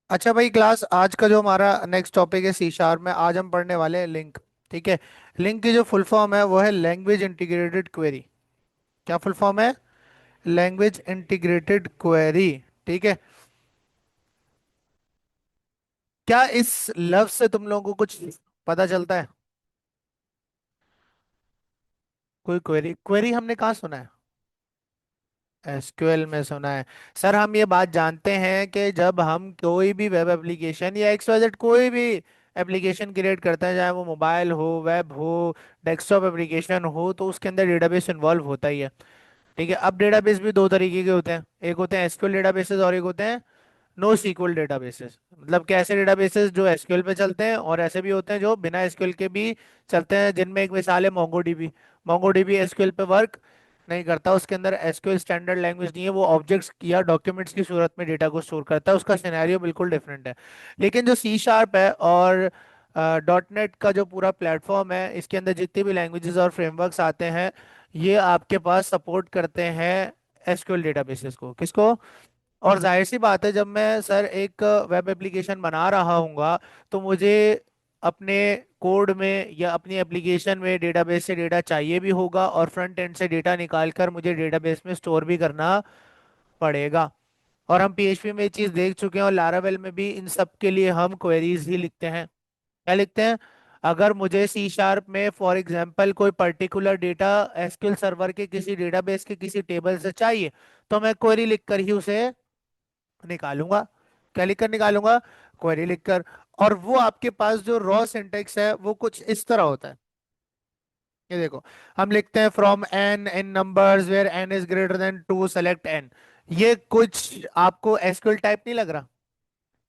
अच्छा भाई, क्लास आज का जो हमारा नेक्स्ट टॉपिक है सी शार्प में, आज हम पढ़ने वाले हैं लिंक। ठीक है। लिंक की जो फुल फॉर्म है वो है लैंग्वेज इंटीग्रेटेड क्वेरी। क्या फुल फॉर्म है? Language integrated query. ठीक है। क्या इस लफ्ज से तुम लोगों को कुछ पता चलता है? कोई क्वेरी क्वेरी हमने कहाँ सुना है? एसक्यूएल में सुना है। सर हम ये बात जानते हैं कि जब हम कोई भी वेब एप्लीकेशन या एक्सवाइजेड कोई भी एप्लीकेशन क्रिएट करते हैं, चाहे वो मोबाइल हो, वेब हो, डेस्कटॉप एप्लीकेशन हो, तो उसके अंदर डेटाबेस इन्वॉल्व होता ही है। ठीक है। अब डेटाबेस भी दो तरीके के होते हैं, एक होते हैं एसक्यूएल डेटाबेसेस और एक होते हैं नो सीक्वल डेटाबेसेस। मतलब कि ऐसे डेटाबेसेस जो एसक्यूएल पे चलते हैं और ऐसे भी होते हैं जो बिना एसक्यूएल के भी चलते हैं, जिनमें एक मिसाल है मोंगोडीबी। मोंगोडीबी एसक्यूएल पे वर्क नहीं करता, उसके अंदर एसक्यूएल स्टैंडर्ड लैंग्वेज नहीं है, वो ऑब्जेक्ट्स या डॉक्यूमेंट्स की सूरत में डेटा को स्टोर करता है, उसका सिनेरियो बिल्कुल डिफरेंट है। लेकिन जो सी शार्प है और डॉट नेट का जो पूरा प्लेटफॉर्म है, इसके अंदर जितने भी लैंग्वेजेस और फ्रेमवर्क्स आते हैं, ये आपके पास सपोर्ट करते हैं एसक्यूएल डेटाबेसेस को। किसको? और जाहिर सी बात है, जब मैं सर एक वेब एप्लीकेशन बना रहा हूँगा, तो मुझे अपने कोड में या अपनी एप्लीकेशन में डेटाबेस से डेटा चाहिए भी होगा, और फ्रंट एंड से डेटा निकाल कर मुझे डेटाबेस में स्टोर भी करना पड़ेगा। और हम पीएचपी में ये चीज़ देख चुके हैं, और लारावेल में भी इन सब के लिए हम क्वेरीज ही लिखते हैं। क्या लिखते हैं? अगर मुझे सी शार्प में फॉर एग्जांपल कोई पर्टिकुलर डेटा एसक्यूएल सर्वर के किसी डेटाबेस के किसी टेबल से चाहिए, तो मैं क्वेरी लिखकर ही उसे निकालूंगा। क्या लिखकर निकालूंगा? क्वेरी लिखकर। और वो आपके पास जो रॉ सिंटेक्स है वो कुछ इस तरह होता है। ये देखो, हम लिखते हैं from n in numbers where n is greater than two select n. ये कुछ आपको एसक्यूएल टाइप नहीं लग रहा?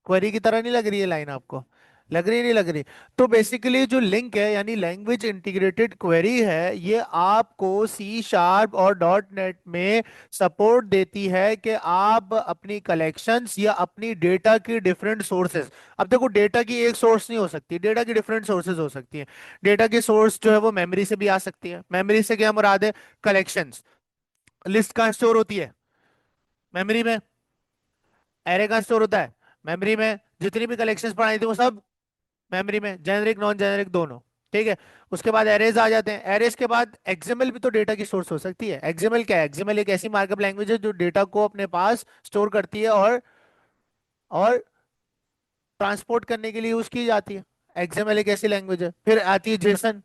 क्वेरी की तरह नहीं लग रही है लाइन आपको? लग रही नहीं लग रही? तो बेसिकली जो लिंक है यानी लैंग्वेज इंटीग्रेटेड क्वेरी है, ये आपको सी शार्प और डॉट नेट में सपोर्ट देती है कि आप अपनी कलेक्शंस या अपनी डेटा की डिफरेंट सोर्सेज। अब देखो, डेटा की एक सोर्स नहीं हो सकती, डेटा की डिफरेंट सोर्सेज हो सकती है। डेटा की सोर्स जो है वो मेमोरी से भी आ सकती है। मेमोरी से क्या मुराद है? कलेक्शंस। लिस्ट कहाँ स्टोर होती है? मेमोरी में। एरे कहाँ स्टोर होता है? मेमोरी में। जितनी भी कलेक्शंस पढ़ाई थी वो सब मेमोरी में, जेनेरिक नॉन जेनेरिक दोनों। ठीक है। उसके बाद एरेज आ जाते हैं। एरेज के बाद एक्सएमएल भी तो डेटा की सोर्स हो सकती है। एक्सएमएल क्या है? एक्सएमएल एक ऐसी मार्कअप लैंग्वेज है जो डेटा को अपने पास स्टोर करती है और ट्रांसपोर्ट करने के लिए यूज की जाती है। एक्सएमएल एक ऐसी लैंग्वेज है। फिर आती है जेसन।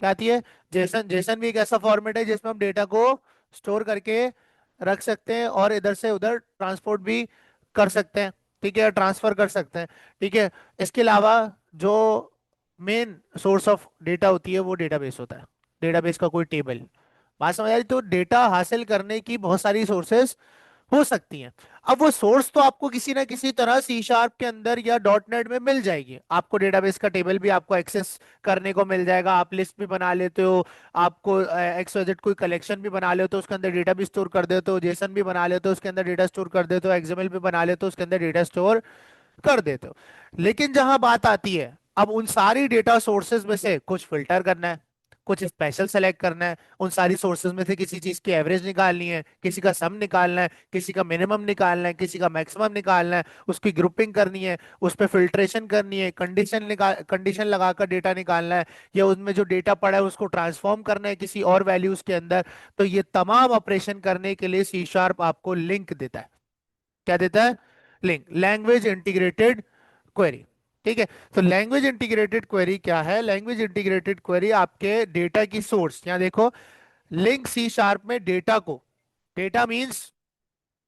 क्या आती है? जेसन। जेसन भी एक ऐसा फॉर्मेट है जिसमें हम डेटा को स्टोर करके रख सकते हैं और इधर से उधर ट्रांसपोर्ट भी कर सकते हैं। ठीक है, ट्रांसफर कर सकते हैं। ठीक है। इसके अलावा जो मेन सोर्स ऑफ डेटा होती है वो डेटाबेस होता है। डेटाबेस का कोई टेबल। बात समझ आ रही? तो डेटा हासिल करने की बहुत सारी सोर्सेस हो सकती हैं। अब वो सोर्स तो आपको किसी ना किसी तरह सी शार्प के अंदर या डॉट नेट में मिल जाएगी। आपको डेटाबेस का टेबल भी आपको एक्सेस करने को मिल जाएगा, आप लिस्ट भी बना लेते हो, आपको एक्सवाइजेड कोई कलेक्शन भी बना लेते हो, उसके अंदर डेटा भी स्टोर कर देते हो, जेसन भी बना लेते हो, उसके अंदर डेटा स्टोर कर देते हो, एक्सएमएल भी बना लेते हो, उसके अंदर डेटा स्टोर कर देते हो। लेकिन जहां बात आती है, अब उन सारी डेटा सोर्सेज में से कुछ फिल्टर करना है, कुछ स्पेशल सेलेक्ट करना है, उन सारी सोर्सेज में से किसी चीज की एवरेज निकालनी है, किसी का सम निकालना है, किसी का मिनिमम निकालना है, किसी का मैक्सिमम निकालना है, उसकी ग्रुपिंग करनी है, उस पर फिल्ट्रेशन करनी है, कंडीशन लगाकर डेटा निकालना है, या उसमें जो डेटा पड़ा है उसको ट्रांसफॉर्म करना है किसी और वैल्यूज के अंदर। तो ये तमाम ऑपरेशन करने के लिए सी शार्प आपको लिंक देता है। क्या देता है? लिंक। Language integrated query. ठीक है। तो लैंग्वेज इंटीग्रेटेड क्वेरी क्या है? लैंग्वेज इंटीग्रेटेड क्वेरी आपके डेटा की सोर्स, यहाँ देखो, लिंक सी शार्प में डेटा को, डेटा मींस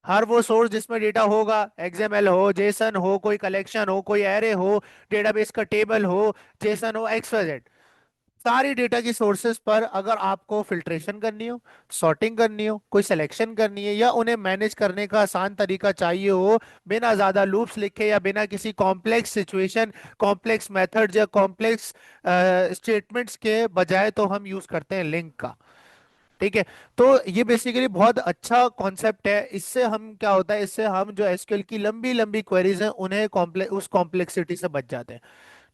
हर वो सोर्स जिसमें डेटा होगा, एक्सएमएल हो, जेसन हो, कोई कलेक्शन हो, कोई एरे हो, डेटाबेस का टेबल हो, जेसन हो, एक्सवाइजेड, सारी डेटा की सोर्सेज पर अगर आपको फिल्ट्रेशन करनी हो, सॉर्टिंग करनी हो, कोई सिलेक्शन करनी है, या उन्हें मैनेज करने का आसान तरीका चाहिए हो, बिना ज्यादा लूप्स लिखे या बिना किसी कॉम्प्लेक्स सिचुएशन, कॉम्प्लेक्स मेथड्स या कॉम्प्लेक्स स्टेटमेंट्स के बजाय, तो हम यूज करते हैं लिंक का। ठीक है। तो ये बेसिकली बहुत अच्छा कॉन्सेप्ट है। इससे हम क्या होता है, इससे हम जो एसक्यूएल की लंबी लंबी क्वेरीज हैं उन्हें कॉम्प्लेक्स उस कॉम्प्लेक्सिटी से बच जाते हैं।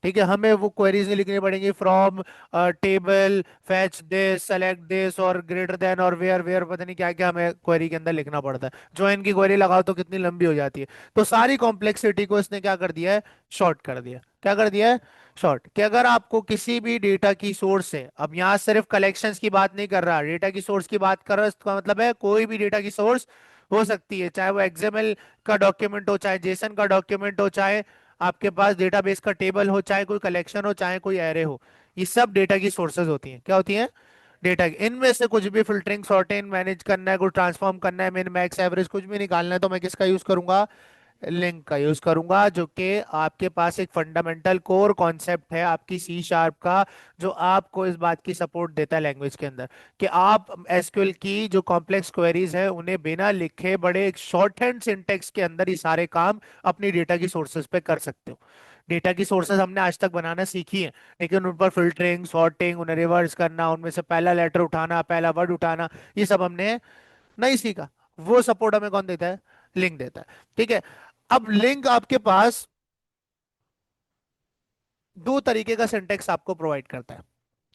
ठीक है, हमें वो क्वेरीज नहीं लिखनी पड़ेंगी, from table, fetch this, select this, और ग्रेटर देन, और वेयर वेयर पता नहीं क्या क्या हमें क्वेरी के अंदर लिखना पड़ता है। ज्वाइन की क्वेरी लगाओ तो कितनी लंबी हो जाती है। तो सारी कॉम्प्लेक्सिटी को इसने क्या कर दिया है, शॉर्ट कर दिया। क्या कर दिया है, शॉर्ट। कि अगर आपको किसी भी डेटा की सोर्स से, अब यहाँ सिर्फ कलेक्शंस की बात नहीं कर रहा, डेटा की सोर्स की बात कर रहा है, इसका मतलब है कोई भी डेटा की सोर्स हो सकती है, चाहे वो एक्सएमएल का डॉक्यूमेंट हो, चाहे जेसन का डॉक्यूमेंट हो, चाहे आपके पास डेटाबेस का टेबल हो, चाहे कोई कलेक्शन हो, चाहे कोई एरे हो। ये सब डेटा की सोर्सेज होती हैं। क्या होती हैं, डेटा की। इनमें से कुछ भी फिल्टरिंग, सॉर्टिंग, मैनेज करना है, कुछ ट्रांसफॉर्म करना है, मिन मैक्स एवरेज कुछ भी निकालना है, तो मैं किसका यूज करूंगा, लिंक का यूज करूंगा, जो कि आपके पास एक फंडामेंटल कोर कॉन्सेप्ट है आपकी सी शार्प का, जो आपको इस बात की सपोर्ट देता है लैंग्वेज के अंदर, कि आप एसक्यूएल की जो कॉम्प्लेक्स क्वेरीज है उन्हें बिना लिखे बड़े एक शॉर्ट हैंड सिंटेक्स के अंदर ये सारे काम अपनी डेटा की सोर्सेज पे कर सकते हो। डेटा की सोर्सेज हमने आज तक बनाना सीखी है, लेकिन उन पर फिल्टरिंग, सॉर्टिंग, उन्हें रिवर्स करना, उनमें से पहला लेटर उठाना, पहला वर्ड उठाना, ये सब हमने नहीं सीखा। वो सपोर्ट हमें कौन देता है, लिंक देता है। ठीक है। अब लिंक आपके पास दो तरीके का सिंटेक्स आपको प्रोवाइड करता है।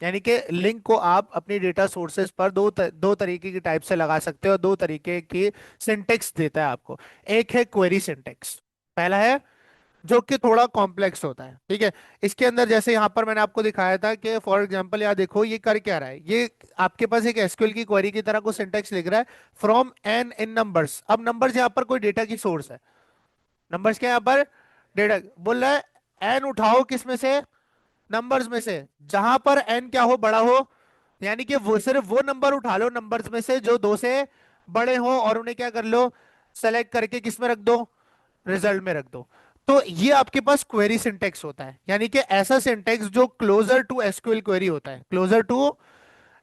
यानी कि लिंक को आप अपनी डेटा सोर्सेज पर दो तरीके की टाइप से लगा सकते हो, दो तरीके की सिंटेक्स देता है आपको। एक है क्वेरी सिंटेक्स, पहला है, जो कि थोड़ा कॉम्प्लेक्स होता है। ठीक है। इसके अंदर जैसे यहाँ पर मैंने आपको दिखाया था कि फॉर एग्जांपल यहाँ देखो ये कर क्या रहा है, ये आपके पास एक एसक्यूएल की क्वेरी की तरह को सिंटेक्स लिख रहा है, फ्रॉम एन इन नंबर्स। अब नंबर्स यहाँ पर कोई डेटा की सोर्स है, नंबर्स क्या है यहाँ पर, डेटा बोल रहा है, एन उठाओ किस में से, नंबर्स में से, जहां पर एन क्या हो, बड़ा हो। यानी कि वो सिर्फ वो नंबर उठा लो नंबर्स में से जो दो से बड़े हो, और उन्हें क्या कर लो, सेलेक्ट करके किस में रख दो, रिजल्ट में रख दो। तो ये आपके पास क्वेरी सिंटेक्स होता है, यानी कि ऐसा सिंटेक्स जो क्लोजर टू एसक्यूएल क्वेरी होता है, क्लोजर टू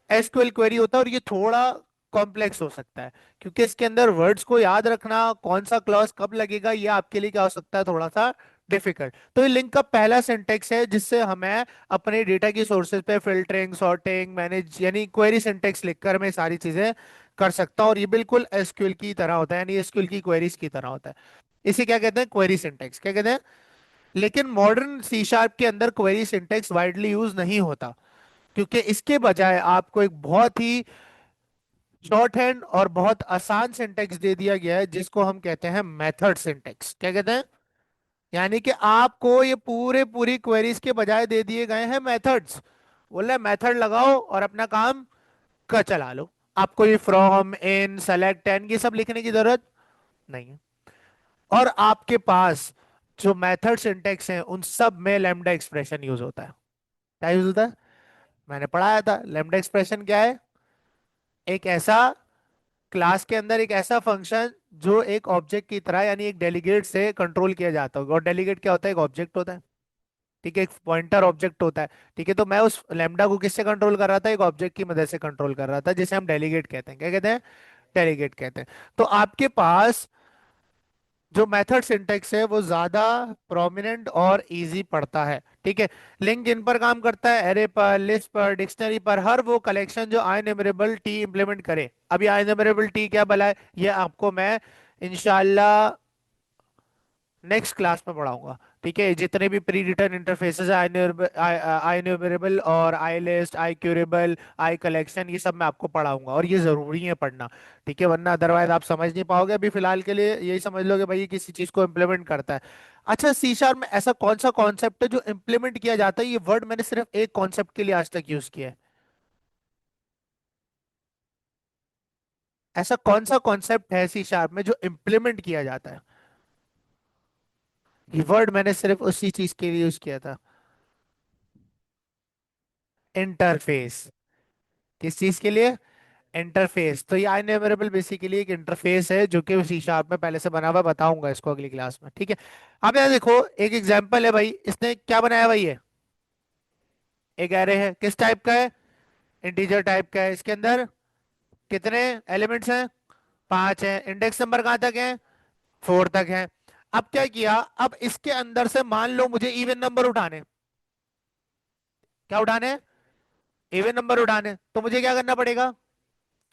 एसक्यूएल क्वेरी होता है। और ये थोड़ा कॉम्प्लेक्स हो सकता है, क्योंकि इसके अंदर वर्ड्स को याद रखना, कौन सा क्लॉज कब लगेगा, ये आपके लिए क्या हो सकता है, थोड़ा सा डिफिकल्ट। तो ये लिंक का पहला सिंटेक्स है जिससे हमें अपने डेटा की सोर्सेज पे फिल्टरिंग, सॉर्टिंग, मैनेज, यानी क्वेरी सिंटेक्स लिखकर मैं सारी चीजें कर सकता हूँ। और ये बिल्कुल एसक्यूएल की तरह होता है, यानी एसक्यूएल की क्वेरीज की तरह होता है। इसे क्या कहते हैं, क्वेरी सिंटेक्स, क्या कहते हैं। लेकिन मॉडर्न सी शार्प के अंदर क्वेरी सिंटेक्स वाइडली यूज नहीं होता, क्योंकि इसके बजाय आपको एक बहुत ही शॉर्ट हैंड और बहुत आसान सिंटेक्स दे दिया गया है, जिसको हम कहते हैं मेथड सिंटेक्स। क्या कहते हैं, यानी कि आपको ये पूरे पूरी क्वेरीज के बजाय दे दिए गए हैं मेथड्स। बोल रहे मेथड लगाओ और अपना काम का चला लो। आपको ये फ्रॉम, इन, सेलेक्ट, एंड ये सब लिखने की जरूरत नहीं है। और आपके पास जो मेथड सिंटेक्स हैं उन सब में लैम्डा एक्सप्रेशन यूज होता है। क्या यूज होता है, मैंने पढ़ाया था। लैम्डा एक्सप्रेशन क्या है, एक ऐसा क्लास के अंदर एक ऐसा फंक्शन जो एक ऑब्जेक्ट की तरह, यानी एक डेलीगेट से कंट्रोल किया जाता है। और डेलीगेट क्या होता है, एक ऑब्जेक्ट होता है। ठीक है, एक पॉइंटर ऑब्जेक्ट होता है। ठीक है, तो मैं उस लैम्डा को किससे कंट्रोल कर रहा था, एक ऑब्जेक्ट की मदद से कंट्रोल कर रहा था, जिसे हम डेलीगेट कहते हैं। क्या कहते हैं, डेलीगेट कहते हैं। तो आपके पास जो मेथड सिंटेक्स है वो ज्यादा प्रोमिनेंट और इजी पड़ता है। ठीक है। लिंक इन पर काम करता है, एरे पर, लिस्ट पर, डिक्शनरी पर, हर वो कलेक्शन जो इन्यूमरेबल टी इंप्लीमेंट करे। अभी इन्यूमरेबल टी क्या भला है, ये आपको मैं इंशाल्लाह नेक्स्ट क्लास में पढ़ाऊंगा। ठीक है, जितने भी प्री रिटर्न इंटरफेसेस है, आई न्यूमरेबल और आई लिस्ट, आई क्यूरेबल, आई कलेक्शन, ये सब मैं आपको पढ़ाऊंगा, और ये जरूरी है पढ़ना। ठीक है, वरना अदरवाइज आप समझ नहीं पाओगे। अभी फिलहाल के लिए यही समझ लो कि भाई ये किसी चीज को इम्प्लीमेंट करता है। अच्छा, सी शार्प में ऐसा कौन सा कॉन्सेप्ट है जो इम्प्लीमेंट किया जाता है, ये वर्ड मैंने सिर्फ एक कॉन्सेप्ट के लिए आज तक यूज किया है। ऐसा कौन सा कॉन्सेप्ट है सी शार्प में जो इम्प्लीमेंट किया जाता है, ये वर्ड मैंने सिर्फ उसी चीज के लिए यूज किया था, इंटरफेस। किस चीज के लिए, इंटरफेस। तो ये इन्यूमरेबल बेसिकली एक इंटरफेस है जो कि सी शार्प में पहले से बना हुआ है। बताऊंगा इसको अगली क्लास में। ठीक है। अब यहाँ देखो एक एग्जांपल है भाई, इसने क्या बनाया भाई, ये एक एरे है, किस टाइप का है, इंटीजर टाइप का है। इसके अंदर कितने एलिमेंट्स हैं, पांच हैं। इंडेक्स नंबर कहाँ तक है, फोर तक है। अब क्या किया, अब इसके अंदर से मान लो मुझे इवन नंबर उठाने, क्या उठाने, इवन नंबर उठाने, तो मुझे क्या करना पड़ेगा,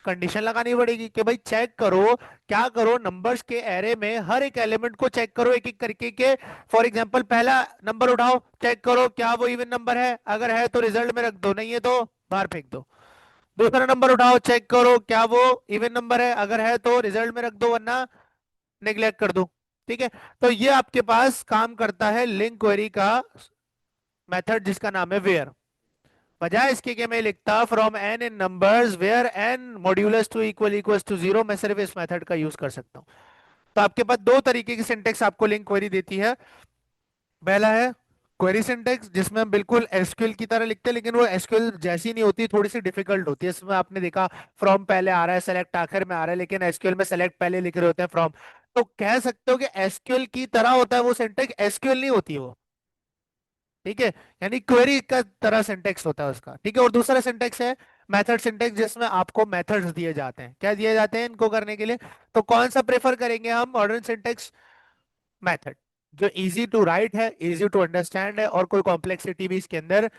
कंडीशन लगानी पड़ेगी कि भाई चेक करो, क्या करो, नंबर्स के एरे में हर एक एलिमेंट को चेक करो एक एक करके के। फॉर एग्जांपल पहला नंबर उठाओ, चेक करो क्या वो इवन नंबर है, अगर है तो रिजल्ट में रख दो, नहीं है तो बाहर फेंक दो। दूसरा नंबर उठाओ, चेक करो क्या वो इवन नंबर है, अगर है तो रिजल्ट में रख दो, वरना नेग्लेक्ट कर दो। ठीक है। तो ये आपके पास काम करता है लिंक क्वेरी का मेथड, जिसका नाम है वेयर। बजाय इसके कि मैं लिखता from n in numbers where n modulus two equals to zero, मैं सिर्फ इस मेथड का यूज कर सकता हूँ। तो आपके पास दो तरीके की सिंटेक्स आपको लिंक क्वेरी देती है। पहला है क्वेरी सिंटेक्स, जिसमें हम बिल्कुल एसक्यूएल की तरह लिखते हैं, लेकिन वो एसक्यूएल जैसी नहीं होती, थोड़ी सी डिफिकल्ट होती है। इसमें आपने देखा फ्रॉम पहले आ रहा है, सेलेक्ट आखिर में आ रहा है, लेकिन एसक्यूएल में सेलेक्ट पहले लिख रहे होते हैं फ्रॉम। तो कह सकते हो कि एसक्यूएल की तरह होता है वो सिंटेक्स, एसक्यूएल नहीं होती वो। ठीक है। यानी क्वेरी का तरह सिंटेक्स होता है उसका। ठीक है। और दूसरा सिंटेक्स है मेथड सिंटेक्स, जिसमें आपको मेथड्स दिए जाते हैं। क्या दिए जाते हैं इनको करने के लिए? तो कौन सा प्रेफर करेंगे हम? मॉडर्न सिंटेक्स, मेथड, जो इजी टू राइट है, इजी टू अंडरस्टैंड है, और कोई कॉम्प्लेक्सिटी भी इसके अंदर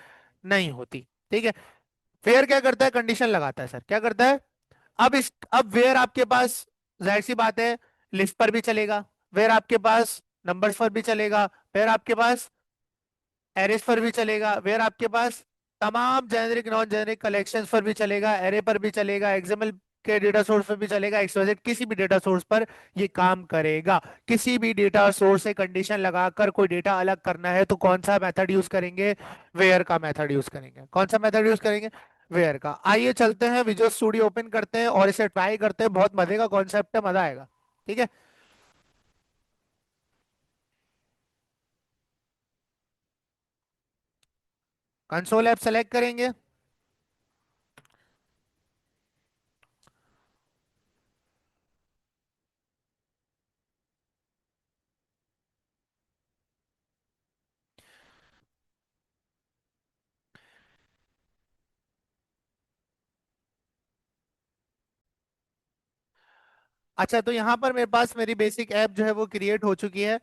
नहीं होती। ठीक है। वेयर क्या करता है? कंडीशन लगाता है। सर क्या करता है? अब वेयर आपके पास, जाहिर सी बात है, लिस्ट पर भी चलेगा, वेयर आपके पास नंबर्स पर भी चलेगा, वेयर आपके पास एरेस पर भी चलेगा, वेयर आपके पास तमाम जेनेरिक नॉन जेनेरिक कलेक्शंस पर भी चलेगा, एरे पर भी चलेगा, एक्सएमएल के डेटा सोर्स पर भी चलेगा, एक्सवाइजेड किसी भी डेटा सोर्स पर ये काम करेगा। किसी भी डेटा सोर्स से कंडीशन लगाकर कोई डेटा अलग करना है तो कौन सा मेथड यूज करेंगे? वेयर का मेथड यूज करेंगे। कौन सा मेथड यूज करेंगे? वेयर का। आइए चलते हैं विजुअल स्टूडियो ओपन करते हैं और इसे ट्राई करते हैं। बहुत मजे का कॉन्सेप्ट है, मजा आएगा। ठीक है। कंसोल ऐप सेलेक्ट करेंगे। अच्छा, तो यहाँ पर मेरे पास मेरी बेसिक ऐप जो है वो क्रिएट हो चुकी है।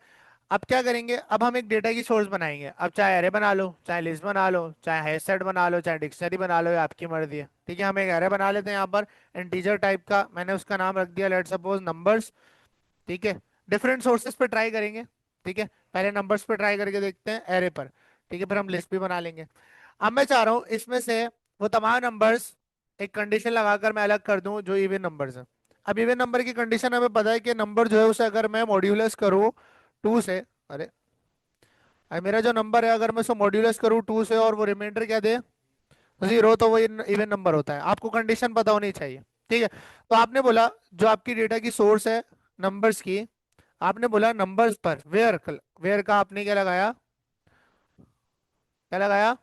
अब क्या करेंगे? अब हम एक डेटा की सोर्स बनाएंगे। अब चाहे एरे बना लो, चाहे लिस्ट बना लो, चाहे हैश सेट बना लो, चाहे डिक्शनरी बना लो, ये आपकी मर्जी है। ठीक है। हम एक एरे बना लेते हैं यहाँ पर, इंटीजर टाइप का। मैंने उसका नाम रख दिया लेट सपोज नंबर्स। ठीक है। डिफरेंट सोर्सेस पे ट्राई करेंगे। ठीक है। पहले नंबर्स पे ट्राई करके देखते हैं, एरे पर। ठीक है। फिर हम लिस्ट भी बना लेंगे। अब मैं चाह रहा हूँ इसमें से वो तमाम नंबर्स एक कंडीशन लगाकर मैं अलग कर दूं जो इवन नंबर्स हैं। अब इवन नंबर की कंडीशन हमें पता है कि नंबर जो है उसे अगर मैं मॉड्यूलस करूँ टू से, अरे मेरा जो नंबर है अगर मैं उसको मॉड्यूलस करूँ टू से और वो रिमाइंडर क्या दे, जीरो, तो वो इवन नंबर होता है। आपको कंडीशन पता होनी चाहिए। ठीक है। तो आपने बोला जो आपकी डेटा की सोर्स है नंबर्स की, आपने बोला नंबर्स पर वेयर, वेयर का आपने क्या लगाया? क्या लगाया?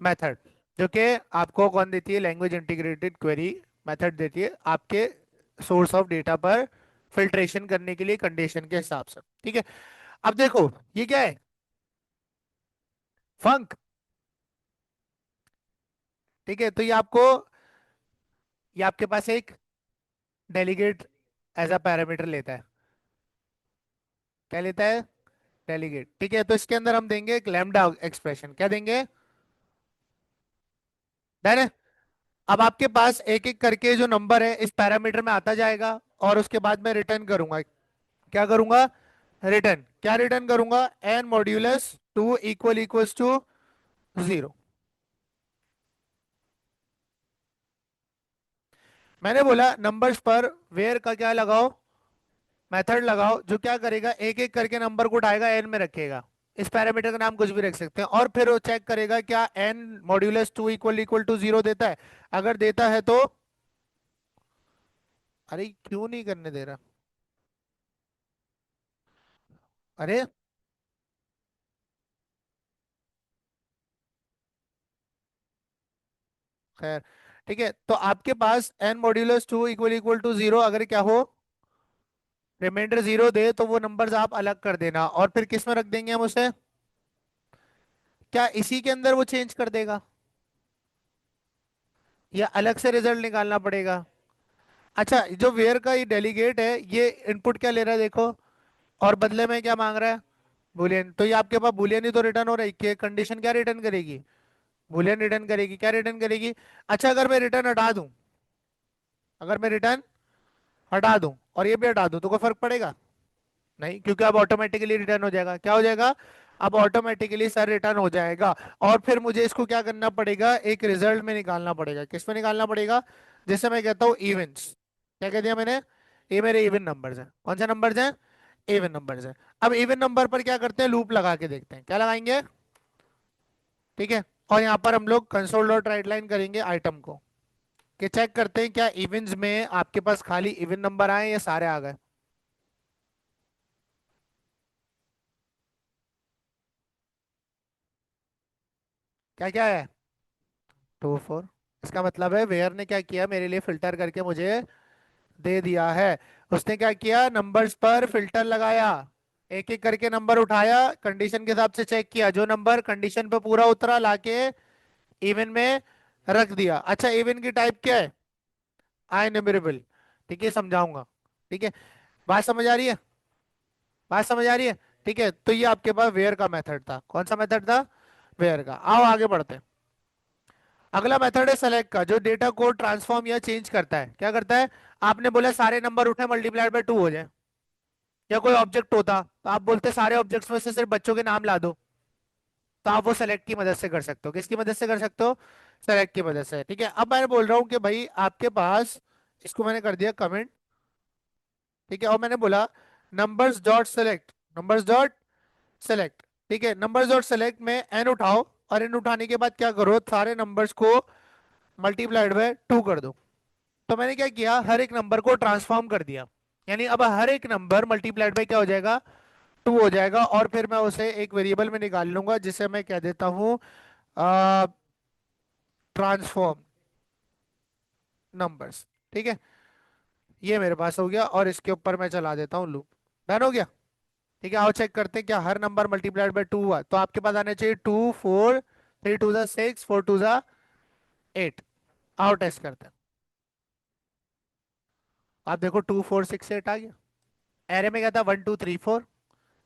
मेथड। जो कि आपको कौन देती है? लैंग्वेज इंटीग्रेटेड क्वेरी मेथड देती है आपके सोर्स ऑफ डेटा पर फिल्ट्रेशन करने के लिए कंडीशन के हिसाब से। ठीक है। अब देखो ये क्या है? फंक। ठीक है। तो ये आपके पास एक डेलीगेट एज अ पैरामीटर लेता है। क्या लेता है? डेलीगेट। ठीक है। तो इसके अंदर हम देंगे एक लैम्डा एक्सप्रेशन। क्या देंगे? डन है। अब आपके पास एक एक करके जो नंबर है इस पैरामीटर में आता जाएगा, और उसके बाद मैं रिटर्न करूंगा। क्या करूंगा? रिटर्न। क्या रिटर्न करूंगा? N modulus two equals to zero. मैंने बोला नंबर्स पर वेयर का क्या लगाओ? मेथड लगाओ, जो क्या करेगा? एक एक करके नंबर को उठाएगा, एन में रखेगा। इस पैरामीटर का नाम कुछ भी रख सकते हैं, और फिर वो चेक करेगा क्या n modulus two equal to zero देता है। अगर देता है तो, अरे क्यों नहीं करने दे रहा? अरे खैर। ठीक है। तो आपके पास n modulus two equal to zero अगर क्या हो, रिमाइंडर जीरो दे, तो वो नंबर्स आप अलग कर देना, और फिर किस में रख देंगे हम उसे? क्या इसी के अंदर वो चेंज कर देगा, या अलग से रिजल्ट निकालना पड़ेगा? अच्छा, जो वेयर का ये डेलीगेट है, ये इनपुट क्या ले रहा है देखो, और बदले में क्या मांग रहा है? बुलियन। तो ये आपके पास बुलियन ही तो रिटर्न हो रहा है कि कंडीशन क्या रिटर्न करेगी? बुलियन रिटर्न करेगी। क्या रिटर्न करेगी? अच्छा, अगर मैं रिटर्न हटा दूं, अगर मैं रिटर्न हटा दूं और ये भी हटा दूं तो कोई फर्क पड़ेगा? नहीं, क्योंकि अब ऑटोमेटिकली रिटर्न हो जाएगा। क्या हो जाएगा? अब ऑटोमेटिकली सर रिटर्न हो जाएगा। और फिर मुझे इसको क्या करना पड़ेगा, एक रिजल्ट में निकालना पड़ेगा। किस में निकालना पड़ेगा? जैसे मैं कहता हूँ इवेंट्स। क्या कह दिया मैंने? ये मेरे इवन नंबर्स हैं। कौन से नंबर्स हैं? इवन नंबर्स हैं। अब इवन नंबर पर क्या करते हैं, लूप लगा के देखते हैं। क्या लगाएंगे? ठीक है। और यहाँ पर हम लोग कंसोल डॉट राइट लाइन करेंगे आइटम को, कि चेक करते हैं क्या इवेंट्स में आपके पास खाली इवन नंबर आए या सारे आ गए। क्या क्या है? 2 4। इसका मतलब है वेयर ने क्या किया, मेरे लिए फिल्टर करके मुझे दे दिया है। उसने क्या किया, नंबर्स पर फिल्टर लगाया, एक एक करके नंबर उठाया, कंडीशन के हिसाब से चेक किया, जो नंबर कंडीशन पे पूरा उतरा लाके इवन में रख दिया। अच्छा, इवन की टाइप क्या है? आई न्यूमेरेबल। ठीक है, समझाऊंगा। ठीक है। बात समझ आ रही है? बात समझ आ रही है? ठीक है, तो ये आपके पास वेयर का मेथड था। कौन सा मेथड था? वेयर का। आओ आगे बढ़ते हैं। अगला मेथड है सेलेक्ट का, जो डेटा को ट्रांसफॉर्म या चेंज करता है। क्या करता है? आपने बोला सारे नंबर उठे मल्टीप्लाइड बाय 2 हो जाए, या कोई ऑब्जेक्ट होता तो आप बोलते सारे ऑब्जेक्ट्स में से सिर्फ बच्चों के नाम ला दो। तो आप वो सेलेक्ट की मदद से कर सकते हो। किसकी मदद से कर सकते हो? सेलेक्ट की मदद से। ठीक है, अब मैं बोल रहा हूँ कि भाई आपके पास, इसको मैंने कर दिया कमेंट। ठीक है, और मैंने बोला numbers dot select, numbers dot select. ठीक है, नंबर्स डॉट सेलेक्ट में एन उठाओ, और एन उठाने के बाद क्या करो, सारे नंबर्स को मल्टीप्लाइड बाय 2 कर दो। तो मैंने क्या किया, हर एक नंबर को ट्रांसफॉर्म कर दिया। यानी अब हर एक नंबर मल्टीप्लाइड बाय क्या हो जाएगा? 2 हो जाएगा। और फिर मैं उसे एक वेरिएबल में निकाल लूंगा, जिसे मैं कह देता हूँ ट्रांसफॉर्म नंबर्स। ठीक है, ये मेरे पास हो गया, और इसके ऊपर मैं चला देता हूँ लूप। डन हो गया। ठीक है, आओ चेक करते हैं क्या हर नंबर मल्टीप्लाइड बाय 2 हुआ। तो आपके पास आना चाहिए 2 4, 3 2 6, 4 2 8। आओ टेस्ट करते हैं। आप देखो 2 4 6 8 आ गया। एरे में क्या था? 1 2 3 4।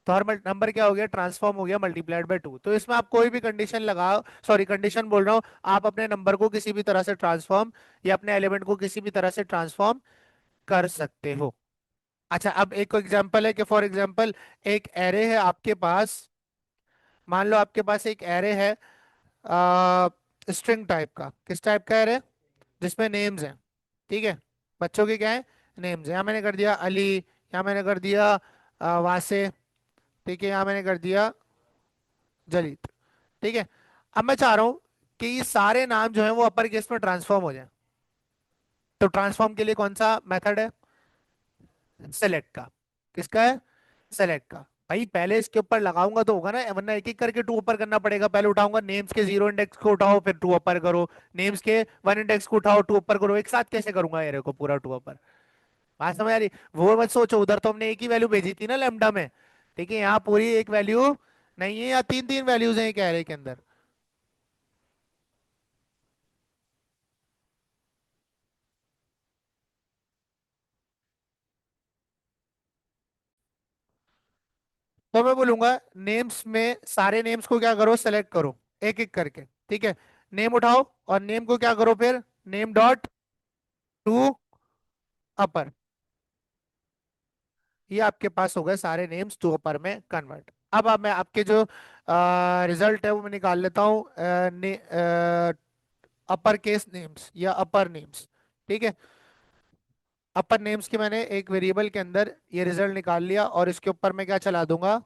तो हर नंबर क्या हो गया, ट्रांसफॉर्म हो गया मल्टीप्लाइड बाय 2। तो इसमें आप कोई भी कंडीशन लगाओ, सॉरी कंडीशन बोल रहा हूँ, आप अपने नंबर को किसी भी तरह से ट्रांसफॉर्म, या अपने एलिमेंट को किसी भी तरह से ट्रांसफॉर्म कर सकते हो। अच्छा, अब एक एग्जांपल है कि फॉर एग्जांपल एक एरे है आपके पास। मान लो आपके पास एक एरे है स्ट्रिंग टाइप का। किस टाइप का एरे? जिसमें नेम्स हैं। ठीक है, बच्चों के क्या है? नेम्स है। यहाँ मैंने कर दिया अली, यहाँ मैंने कर दिया वासे। ठीक है, यहाँ मैंने कर दिया जलीत। ठीक है, अब मैं चाह रहा हूँ कि ये सारे नाम जो है वो अपर केस में ट्रांसफॉर्म हो जाए। तो ट्रांसफॉर्म के लिए कौन सा मेथड है? सेलेक्ट का। किसका है? सेलेक्ट का। भाई पहले इसके ऊपर लगाऊंगा तो होगा ना, वरना एक एक करके 2 ऊपर करना पड़ेगा। पहले उठाऊंगा नेम्स के 0 इंडेक्स को, उठाओ फिर 2 ऊपर करो। नेम्स के 1 इंडेक्स को उठाओ, 2 ऊपर करो। एक साथ कैसे करूंगा एरे को पूरा 2 ऊपर? बात समझ आ रही? वो मत सोचो, उधर तो हमने एक ही वैल्यू भेजी थी ना लेमडा में। ठीक है, यहाँ पूरी एक वैल्यू नहीं है, या तीन तीन वैल्यूज हैं एक एरे के अंदर। तो मैं बोलूंगा नेम्स में सारे नेम्स को क्या करो, सेलेक्ट करो एक एक करके। ठीक है, नेम उठाओ, और नेम को क्या करो फिर, नेम डॉट टू अपर। ये आपके पास हो गए सारे नेम्स टू अपर में कन्वर्ट। अब मैं आपके जो रिजल्ट है वो मैं निकाल लेता हूँ, अपर केस नेम्स या अपर नेम्स। ठीक है, अपर नेम्स की मैंने एक वेरिएबल के अंदर ये रिजल्ट निकाल लिया, और इसके ऊपर मैं क्या चला दूंगा,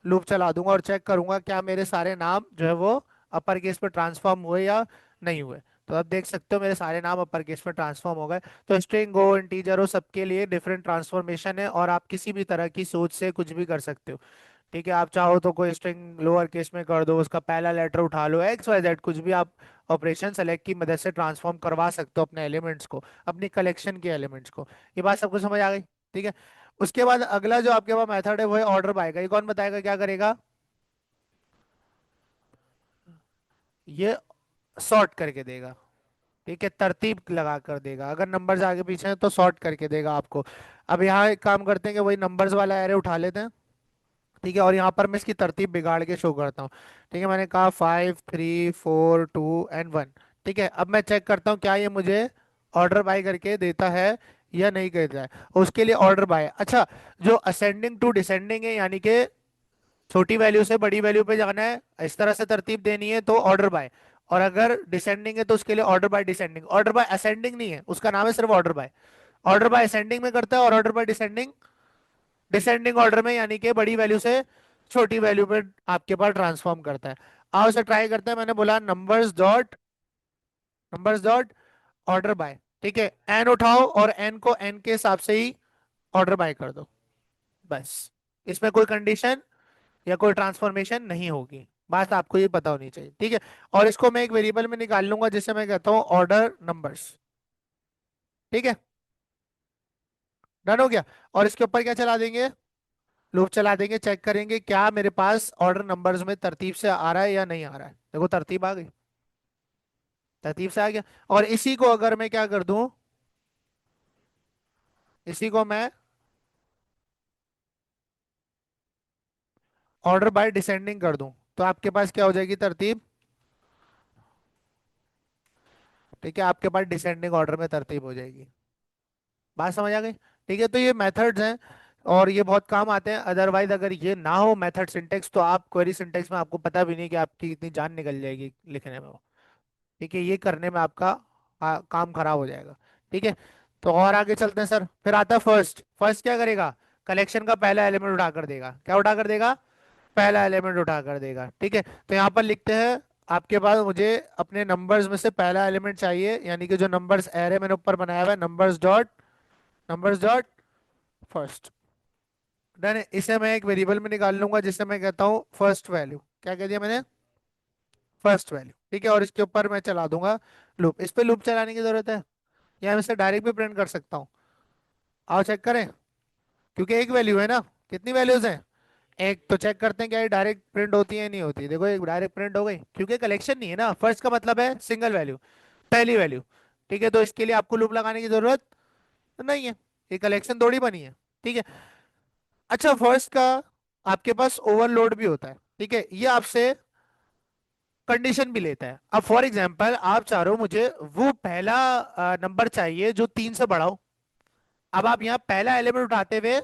लूप चला दूंगा, और चेक करूंगा क्या मेरे सारे नाम जो है वो अपर केस में ट्रांसफॉर्म हुए या नहीं हुए। तो आप देख सकते हो मेरे सारे नाम अपर केस में ट्रांसफॉर्म हो गए। तो स्ट्रिंग हो, इंटीजर हो, सबके लिए डिफरेंट ट्रांसफॉर्मेशन है, और आप किसी भी तरह की सोच से कुछ भी कर सकते हो। ठीक है, आप चाहो तो कोई स्ट्रिंग लोअर केस में कर दो, उसका पहला लेटर उठा लो, एक्स वाई जेड कुछ भी आप ऑपरेशन सेलेक्ट की मदद से ट्रांसफॉर्म करवा सकते हो अपने एलिमेंट्स को, अपनी कलेक्शन के एलिमेंट्स को। ये बात सबको समझ आ गई? ठीक है, उसके बाद अगला जो आपके पास मेथड है वो है ऑर्डर बाय का। ये कौन बताएगा क्या करेगा? ये सॉर्ट करके देगा। ठीक है, तरतीब लगा कर देगा। अगर नंबर्स आगे पीछे हैं तो सॉर्ट करके देगा आपको। अब यहाँ एक काम करते हैं कि वही नंबर्स वाला एरे उठा लेते हैं। ठीक है, और यहाँ पर मैं इसकी तरतीब बिगाड़ के शो करता हूँ। ठीक है, मैंने कहा 5 3 4 2 एंड 1। ठीक है, अब मैं चेक करता हूँ क्या ये मुझे ऑर्डर बाय करके देता है या नहीं देता है, उसके लिए ऑर्डर बाय। अच्छा, जो असेंडिंग टू डिसेंडिंग है, यानी कि छोटी वैल्यू से बड़ी वैल्यू पे जाना है, इस तरह से तरतीब देनी है, तो ऑर्डर बाय। और अगर डिसेंडिंग है तो उसके लिए order by descending. Order by ascending नहीं है, उसका नाम है सिर्फ order by. Order by ascending में करता है, और order by descending descending order में, यानी कि बड़ी वैल्यू से छोटी वैल्यू पे आपके पास ट्रांसफॉर्म करता है। आओ इसे ट्राई करते हैं। मैंने बोला नंबर्स डॉट ऑर्डर बाय। ठीक है, एन उठाओ और एन को एन के हिसाब से ही ऑर्डर बाय कर दो, बस। इसमें कोई कंडीशन या कोई ट्रांसफॉर्मेशन नहीं होगी, बात आपको ये पता होनी चाहिए। ठीक है, और इसको मैं एक वेरिएबल में निकाल लूंगा जिसे मैं कहता हूँ ऑर्डर नंबर्स। ठीक है, डन हो गया। और इसके ऊपर क्या चला देंगे, लूप चला देंगे, चेक करेंगे क्या मेरे पास ऑर्डर नंबर्स में तरतीब से आ रहा है या नहीं आ रहा है। देखो तरतीब आ गई, तरतीब से आ गया। और इसी को अगर मैं क्या कर दूं, इसी को मैं ऑर्डर बाय डिसेंडिंग कर दूं, तो आपके पास क्या हो जाएगी तरतीब। ठीक है, आपके पास डिसेंडिंग ऑर्डर में तरतीब हो जाएगी। बात समझ आ गई। ठीक है, तो ये मेथड्स हैं और ये बहुत काम आते हैं। अदरवाइज अगर ये ना हो मेथड सिंटेक्स, तो आप क्वेरी सिंटेक्स में आपको पता भी नहीं कि आपकी कितनी जान निकल जाएगी लिखने में वो। ठीक है, ये करने में आपका काम खराब हो जाएगा। ठीक है, तो और आगे चलते हैं सर। फिर आता है फर्स्ट। फर्स्ट क्या करेगा, कलेक्शन का पहला एलिमेंट उठा कर देगा। क्या उठा कर देगा, पहला एलिमेंट उठा कर देगा। ठीक है, तो यहाँ पर लिखते हैं आपके पास मुझे अपने नंबर्स में से पहला एलिमेंट चाहिए, यानी कि जो नंबर्स एरे मैंने ऊपर बनाया हुआ है, नंबर्स डॉट फर्स्ट। डन है। इसे मैं एक वेरिएबल में निकाल लूंगा जिसे मैं कहता हूँ फर्स्ट वैल्यू। क्या कह दिया मैंने, फर्स्ट वैल्यू। ठीक है, और इसके ऊपर मैं चला दूंगा लूप। इस पे लूप चलाने की जरूरत है या मैं इसे डायरेक्ट भी प्रिंट कर सकता हूँ। आओ चेक करें, क्योंकि एक वैल्यू है ना, कितनी वैल्यूज हैं, एक। तो चेक करते हैं क्या ये डायरेक्ट प्रिंट होती है नहीं होती। देखो एक डायरेक्ट प्रिंट हो गई, क्योंकि कलेक्शन नहीं है ना। फर्स्ट का मतलब है सिंगल वैल्यू, पहली वैल्यू। ठीक है, तो इसके लिए आपको लूप लगाने की जरूरत नहीं है, ये कलेक्शन थोड़ी बनी है। ठीक है। अच्छा, फर्स्ट का आपके पास ओवरलोड भी होता है। ठीक है, ये आपसे कंडीशन भी लेता है। अब फॉर एग्जांपल आप चाह रहे हो मुझे वो पहला नंबर चाहिए जो 3 से बड़ा हो। अब आप यहाँ पहला एलिमेंट उठाते हुए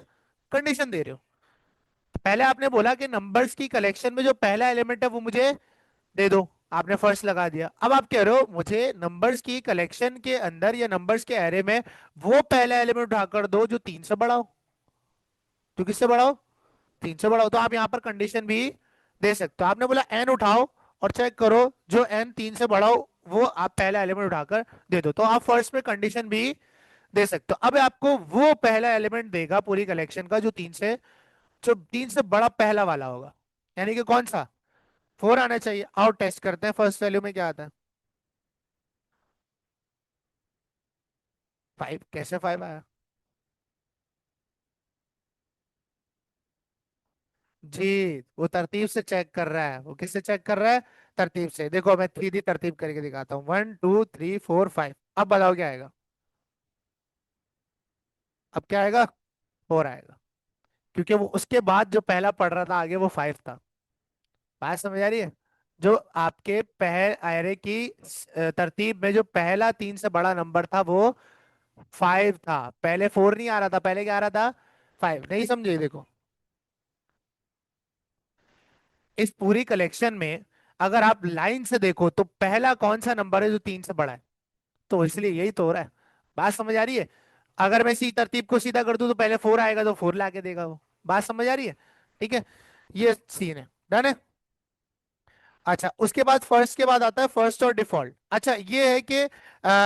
कंडीशन दे रहे हो। पहले आपने बोला कि नंबर्स की कलेक्शन में जो पहला एलिमेंट है वो मुझे दे दो, आपने फर्स्ट लगा दिया। अब आप कह रहे हो मुझे नंबर्स की कलेक्शन के अंदर या नंबर्स के एरे में वो पहला एलिमेंट उठाकर दो जो 3 से बड़ा हो। जो किससे बड़ा हो, 3 से बड़ा हो। तो आप यहाँ पर कंडीशन भी दे सकते हो। आपने बोला एन उठाओ और चेक करो जो एन 3 से बड़ा हो वो आप पहला एलिमेंट उठाकर दे दो, तो आप फर्स्ट में कंडीशन भी दे सकते हो। अब आपको वो पहला एलिमेंट देगा पूरी कलेक्शन का जो तीन से बड़ा पहला वाला होगा, यानी कि कौन सा, 4 आना चाहिए। आओ टेस्ट करते हैं फर्स्ट वैल्यू में क्या आता है। 5 कैसे 5 आया, जी वो तरतीब से चेक कर रहा है। वो किससे चेक कर रहा है, तरतीब से। देखो मैं 3D तरतीब करके दिखाता हूँ, 1 2 3 4 5। अब बताओ क्या आएगा, अब क्या आएगा, 4 आएगा, क्योंकि वो उसके बाद जो पहला पढ़ रहा था आगे वो 5 था। बात समझ आ रही है। जो आपके एरे की तरतीब में जो पहला 3 से बड़ा नंबर था वो 5 था। पहले 4 नहीं आ रहा था, पहले क्या आ रहा था, 5। नहीं समझे, देखो इस पूरी कलेक्शन में अगर आप लाइन से देखो तो पहला कौन सा नंबर है जो 3 से बड़ा है, तो इसलिए यही तो हो रहा है। बात समझ आ रही है। अगर मैं इसी तरतीब को सीधा कर दूं तो पहले 4 आएगा, तो 4 लाके देगा वो। बात समझ आ रही है। ठीक है, ये सीन है। डन है। अच्छा, उसके बाद फर्स्ट के बाद आता है फर्स्ट और डिफॉल्ट। अच्छा, ये है कि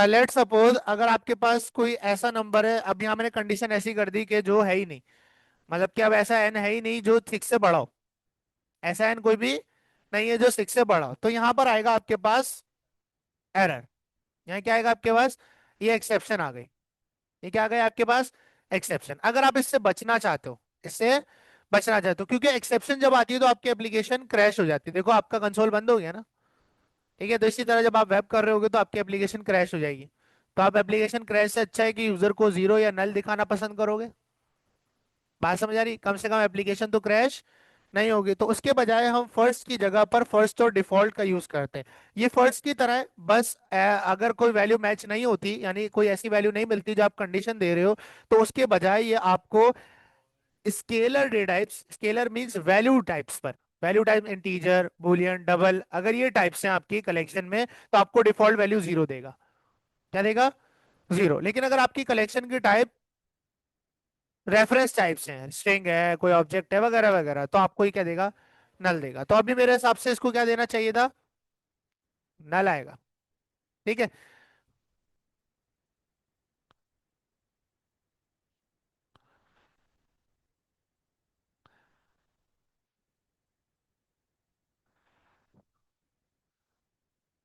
लेट सपोज अगर आपके पास कोई ऐसा नंबर है, अब यहाँ मैंने कंडीशन ऐसी कर दी कि जो है ही नहीं, मतलब कि अब ऐसा एन है ही नहीं जो 6 से बड़ा हो। ऐसा एन कोई भी नहीं है जो 6 से बड़ा हो, तो यहाँ पर आएगा आपके पास एरर। यहाँ क्या आएगा आपके पास, ये एक्सेप्शन आ गई। ये क्या आ गया आपके पास, एक्सेप्शन। अगर आप इससे बचना चाहते हो, इससे बचना चाहते हो, क्योंकि एक्सेप्शन जब आती है तो आपकी एप्लीकेशन क्रैश हो जाती है। देखो आपका कंसोल बंद हो गया ना। ठीक है, तो इसी तरह जब आप वेब कर रहे होगे तो आपकी एप्लीकेशन क्रैश हो जाएगी। तो आप एप्लीकेशन क्रैश से अच्छा है कि यूजर को जीरो या नल दिखाना पसंद करोगे। बात समझ आ रही, कम से कम एप्लीकेशन तो क्रैश नहीं होगी, तो उसके बजाय हम फर्स्ट की जगह पर फर्स्ट और डिफॉल्ट का यूज करते हैं। ये फर्स्ट की तरह है, बस अगर कोई वैल्यू मैच नहीं होती, यानी कोई ऐसी वैल्यू नहीं मिलती जो आप कंडीशन दे रहे हो, तो उसके बजाय ये आपको scalar data types, scalar means value types पर, value type integer, boolean, double, अगर ये टाइप्स हैं आपकी कलेक्शन में, तो आपको डिफॉल्ट वैल्यू जीरो देगा। क्या देगा? जीरो। लेकिन अगर आपकी कलेक्शन की टाइप रेफरेंस टाइप्स हैं, स्ट्रिंग है, कोई ऑब्जेक्ट है, वगैरह वगैरह, तो आपको ही क्या देगा? नल देगा। तो अभी मेरे हिसाब से इसको क्या देना चाहिए था? नल आएगा। ठीक है।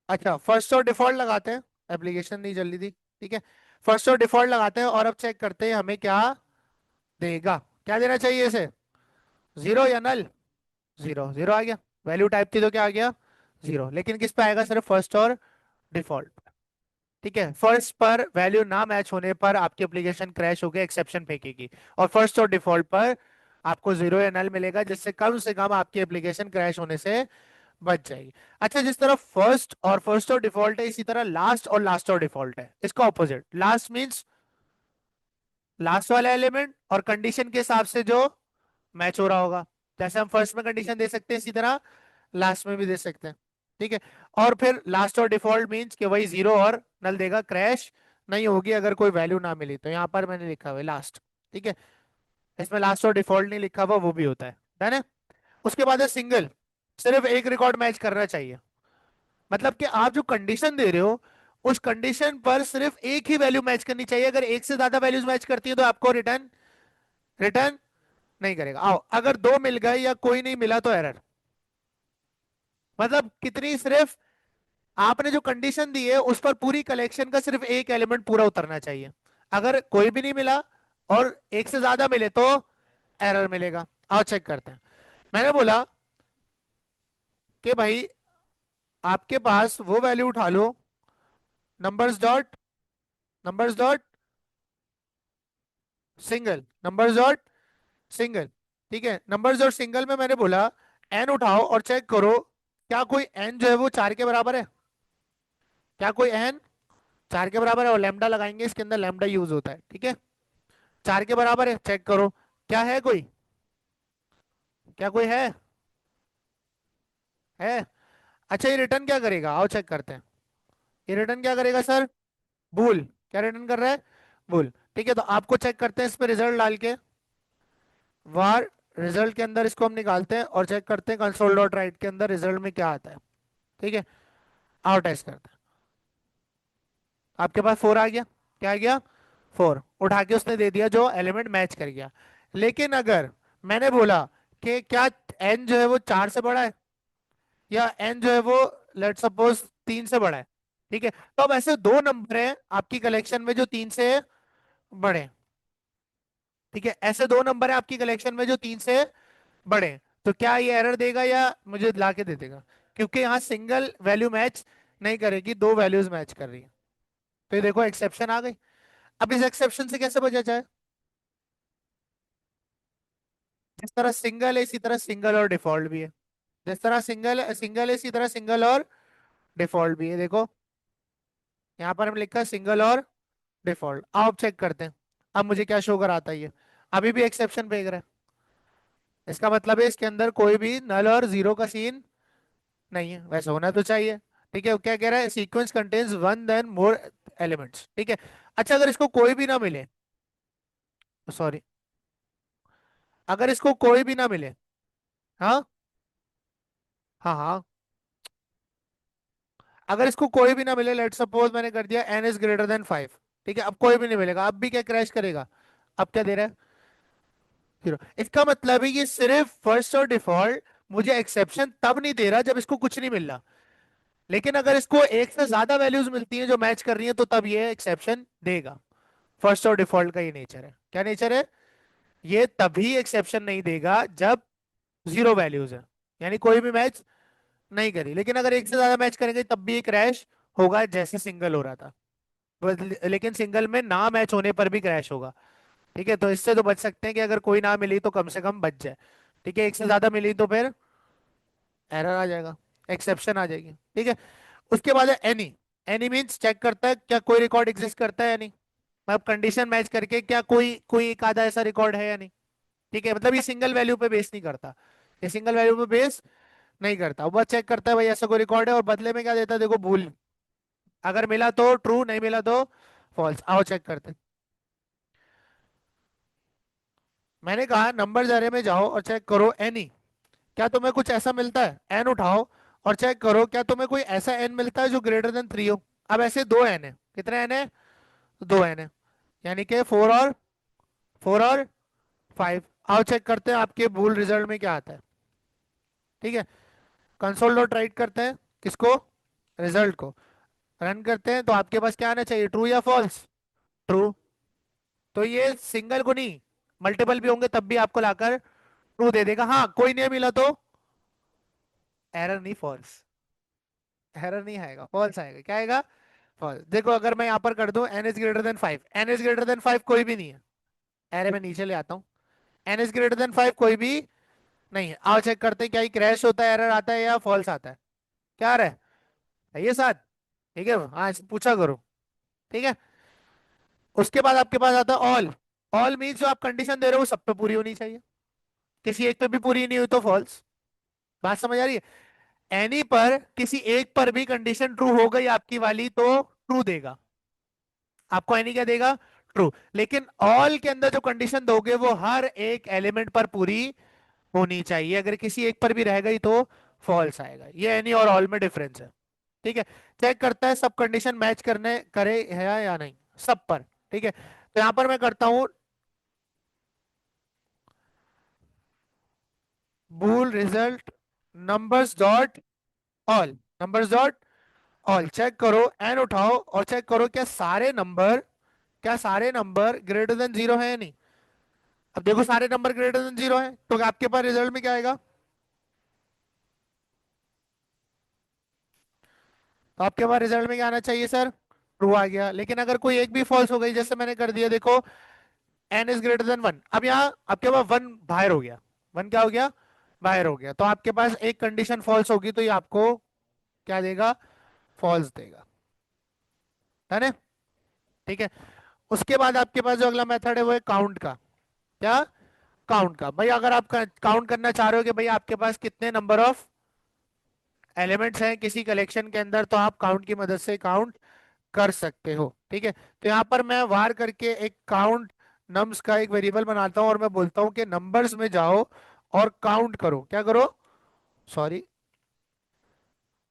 अच्छा, फर्स्ट और डिफॉल्ट लगाते हैं, एप्लीकेशन नहीं जल्दी थी। ठीक है, फर्स्ट और डिफॉल्ट लगाते हैं, और अब चेक करते हैं हमें क्या देगा। क्या देना चाहिए इसे? जीरो या नल? जीरो, जीरो आ गया। वैल्यू टाइप थी तो क्या आ गया? जीरो। लेकिन किस पे आएगा? सिर्फ फर्स्ट और डिफॉल्ट। ठीक है, फर्स्ट पर वैल्यू ना मैच होने पर आपकी एप्लीकेशन क्रैश होकर एक्सेप्शन फेंकेगी, और फर्स्ट और डिफॉल्ट पर आपको जीरो या नल मिलेगा, जिससे कम से कम आपकी एप्लीकेशन क्रैश होने से बच जाएगी। अच्छा, जिस तरह फर्स्ट और डिफॉल्ट है, इसी तरह लास्ट और लास्ट और डिफॉल्ट है। इसका ऑपोजिट, लास्ट मींस लास्ट वाला एलिमेंट और कंडीशन के हिसाब से जो मैच हो रहा होगा। जैसे हम फर्स्ट में कंडीशन दे सकते हैं, इसी तरह लास्ट में भी दे सकते हैं। ठीक है। और फिर लास्ट और डिफॉल्ट मींस कि वही जीरो और नल देगा, क्रैश नहीं होगी अगर कोई वैल्यू ना मिली। तो यहाँ पर मैंने लिखा हुआ है लास्ट। ठीक है, इसमें लास्ट और डिफॉल्ट नहीं लिखा हुआ, वो भी होता है। डन है। उसके बाद है सिंगल। सिर्फ एक रिकॉर्ड मैच करना चाहिए। मतलब कि आप जो कंडीशन दे रहे हो, उस कंडीशन पर सिर्फ एक ही वैल्यू मैच करनी चाहिए। अगर एक से ज्यादा वैल्यूज मैच करती है तो आपको रिटर्न रिटर्न नहीं करेगा। आओ, अगर दो मिल गए या कोई नहीं मिला तो एरर। मतलब कितनी? सिर्फ आपने जो कंडीशन दी है उस पर पूरी कलेक्शन का सिर्फ एक एलिमेंट पूरा उतरना चाहिए। अगर कोई भी नहीं मिला और एक से ज्यादा मिले तो एरर मिलेगा। आओ चेक करते हैं। मैंने बोला कि भाई आपके पास वो वैल्यू उठा लो, numbers dot single, numbers dot single. ठीक है, नंबर्स डॉट सिंगल में मैंने बोला एन उठाओ और चेक करो क्या कोई एन जो है वो चार के बराबर है। क्या कोई एन चार के बराबर है? और लैम्डा लगाएंगे, इसके अंदर लैम्डा यूज होता है। ठीक है, चार के बराबर है, चेक करो क्या है कोई। क्या कोई है? अच्छा, ये रिटर्न क्या करेगा? आओ चेक करते हैं। ये रिटर्न क्या करेगा सर? भूल। क्या रिटर्न कर रहा है? भूल। ठीक है, तो आपको चेक करते हैं इस पे रिजल्ट डाल के। वार रिजल्ट के अंदर इसको हम निकालते हैं और चेक करते हैं कंसोल डॉट राइट के अंदर रिजल्ट में क्या आता है। ठीक है, आओ टेस्ट करते हैं। आपके पास फोर आ गया। क्या आ गया? फोर उठा के उसने दे दिया जो एलिमेंट मैच कर गया। लेकिन अगर मैंने बोला कि क्या एन जो है वो चार से बड़ा है, या एन जो है वो लेट सपोज तीन से बड़ा है। ठीक है, तो अब ऐसे दो नंबर हैं आपकी कलेक्शन में जो तीन से बड़े हैं। ठीक है, ऐसे दो नंबर है आपकी कलेक्शन में जो तीन से बड़े हैं। तो क्या ये एरर देगा या मुझे ला के दे देगा? क्योंकि यहाँ सिंगल वैल्यू मैच नहीं करेगी, दो वैल्यूज मैच कर रही है। तो ये देखो एक्सेप्शन आ गई। अब इस एक्सेप्शन से कैसे बचा जाए? जिस तरह सिंगल है इसी तरह सिंगल और डिफॉल्ट भी है। जिस तरह सिंगल सिंगल है इसी तरह सिंगल और डिफॉल्ट भी है। देखो यहाँ पर हम लिखा है सिंगल और डिफॉल्ट। आप चेक करते हैं अब मुझे क्या शो कराता है ये। अभी भी एक्सेप्शन फेंक रहा है। इसका मतलब है इसके अंदर कोई भी नल और जीरो का सीन नहीं है। वैसे होना तो चाहिए। ठीक है, क्या कह रहा है? Sequence contains one than more elements. ठीक है। अच्छा, अगर इसको कोई भी ना मिले, सॉरी, अगर इसको कोई भी ना मिले। हाँ, हाँ, हाँ। अगर इसको कोई भी ना मिले, लेट सपोज मैंने कर दिया n is greater than five. ठीक है, अब कोई भी नहीं मिलेगा, अब भी क्या क्रैश करेगा? अब क्या दे रहा है? जीरो। इसका मतलब है ये सिर्फ फर्स्ट और डिफॉल्ट मुझे एक्सेप्शन तब नहीं दे रहा जब इसको कुछ नहीं मिल रहा। लेकिन अगर इसको एक से ज्यादा वैल्यूज मिलती हैं जो मैच कर रही है, तो तब ये एक्सेप्शन देगा। फर्स्ट और डिफॉल्ट का ये नेचर है। क्या नेचर है? ये तभी एक्सेप्शन नहीं देगा जब जीरो वैल्यूज है, यानी कोई भी मैच नहीं करी। लेकिन अगर एक से ज्यादा मैच करेंगे तब भी क्रैश होगा, जैसे सिंगल हो रहा था। लेकिन सिंगल में ना मैच होने पर भी क्रैश होगा। ठीक है, तो इससे तो बच सकते हैं कि अगर कोई ना मिली तो कम से कम बच जाए। ठीक है, एक से ज्यादा मिली तो फिर एरर आ जाएगा, एक्सेप्शन आ जाएगी। ठीक है, उसके बाद है एनी। एनी मीन्स चेक करता है क्या कोई रिकॉर्ड एग्जिस्ट करता है या नहीं, मतलब कंडीशन मैच करके क्या कोई कोई एक आधा ऐसा रिकॉर्ड है या नहीं। ठीक है, मतलब ये सिंगल वैल्यू पे बेस नहीं करता, ये सिंगल वैल्यू पे बेस नहीं करता, वो बस चेक करता है भाई ऐसा कोई रिकॉर्ड है, और बदले में क्या देता है देखो, भूल। अगर मिला तो ट्रू, नहीं मिला तो फॉल्स। आओ चेक करते हैं। मैंने कहा नंबर अरे में जाओ और चेक करो एनी, क्या तुम्हें कुछ ऐसा मिलता है। एन उठाओ और चेक करो क्या तुम्हें कोई ऐसा एन मिलता है जो ग्रेटर देन 3 हो। अब ऐसे दो एन है, कितने एन है, दो एन है, यानी कि 4 और 5। आओ चेक करते हैं आपके भूल रिजल्ट में क्या आता है। ठीक है, कंसोल डॉट राइट करते हैं किसको, रिजल्ट को, रन करते हैं तो आपके पास क्या आना चाहिए, ट्रू या फॉल्स, ट्रू। तो ये सिंगल को नहीं, मल्टीपल भी होंगे तब भी आपको लाकर ट्रू दे देगा। हाँ कोई नहीं मिला तो एरर नहीं, फॉल्स, एरर नहीं आएगा, फॉल्स आएगा। क्या आएगा, फॉल्स। देखो अगर मैं यहाँ पर कर दूं n is greater than 5, n is greater than 5 कोई भी नहीं है, एरे में नीचे ले आता हूँ, एन इज ग्रेटर देन 5 कोई भी नहीं है। आओ चेक करते हैं क्या ये क्रैश होता है, एरर आता है या फॉल्स आता है। क्या आ रहा है, ये साथ। ठीक है, हाँ पूछा करो। ठीक है, उसके बाद आपके पास आता है ऑल। ऑल मीन्स जो आप कंडीशन दे रहे हो वो सब पे पूरी होनी चाहिए, किसी एक पे भी पूरी नहीं हुई तो फॉल्स। बात समझ आ रही है, एनी पर किसी एक पर भी कंडीशन ट्रू हो गई आपकी वाली तो ट्रू देगा, आपको एनी क्या देगा, ट्रू। लेकिन ऑल के अंदर जो कंडीशन दोगे वो हर एक एलिमेंट पर पूरी होनी चाहिए, अगर किसी एक पर भी रह गई तो फॉल्स आएगा। ये एनी और ऑल में डिफरेंस है। ठीक है, चेक करता है सब कंडीशन मैच करने करे है या नहीं, सब पर। ठीक है, तो यहां पर मैं करता हूं bool result numbers dot all, numbers dot all, check करो एन उठाओ और चेक करो क्या सारे नंबर, क्या सारे नंबर ग्रेटर देन 0 है या नहीं। अब देखो सारे नंबर ग्रेटर देन 0 है तो आपके पास रिजल्ट में क्या आएगा, तो आपके पास रिजल्ट में क्या आना चाहिए सर, ट्रू आ गया। लेकिन अगर कोई एक भी फॉल्स हो गई, जैसे मैंने कर दिया देखो एन इज ग्रेटर देन 1, अब यहाँ आपके पास 1 बाहर हो गया, 1 क्या हो गया, बाहर हो गया, तो आपके पास एक कंडीशन फॉल्स होगी तो ये आपको क्या देगा, फॉल्स देगा। है ना। ठीक है, उसके बाद आपके पास जो अगला मेथड है वो है काउंट का। क्या, काउंट का। भाई अगर आप काउंट करना चाह रहे हो कि भाई आपके पास कितने नंबर ऑफ एलिमेंट्स हैं किसी कलेक्शन के अंदर, तो आप काउंट की मदद से काउंट कर सकते हो। ठीक है, तो यहाँ पर मैं वार करके एक काउंट नम्स का एक वेरिएबल बनाता हूँ और मैं बोलता हूँ कि नंबर्स में जाओ और काउंट करो, क्या करो, सॉरी,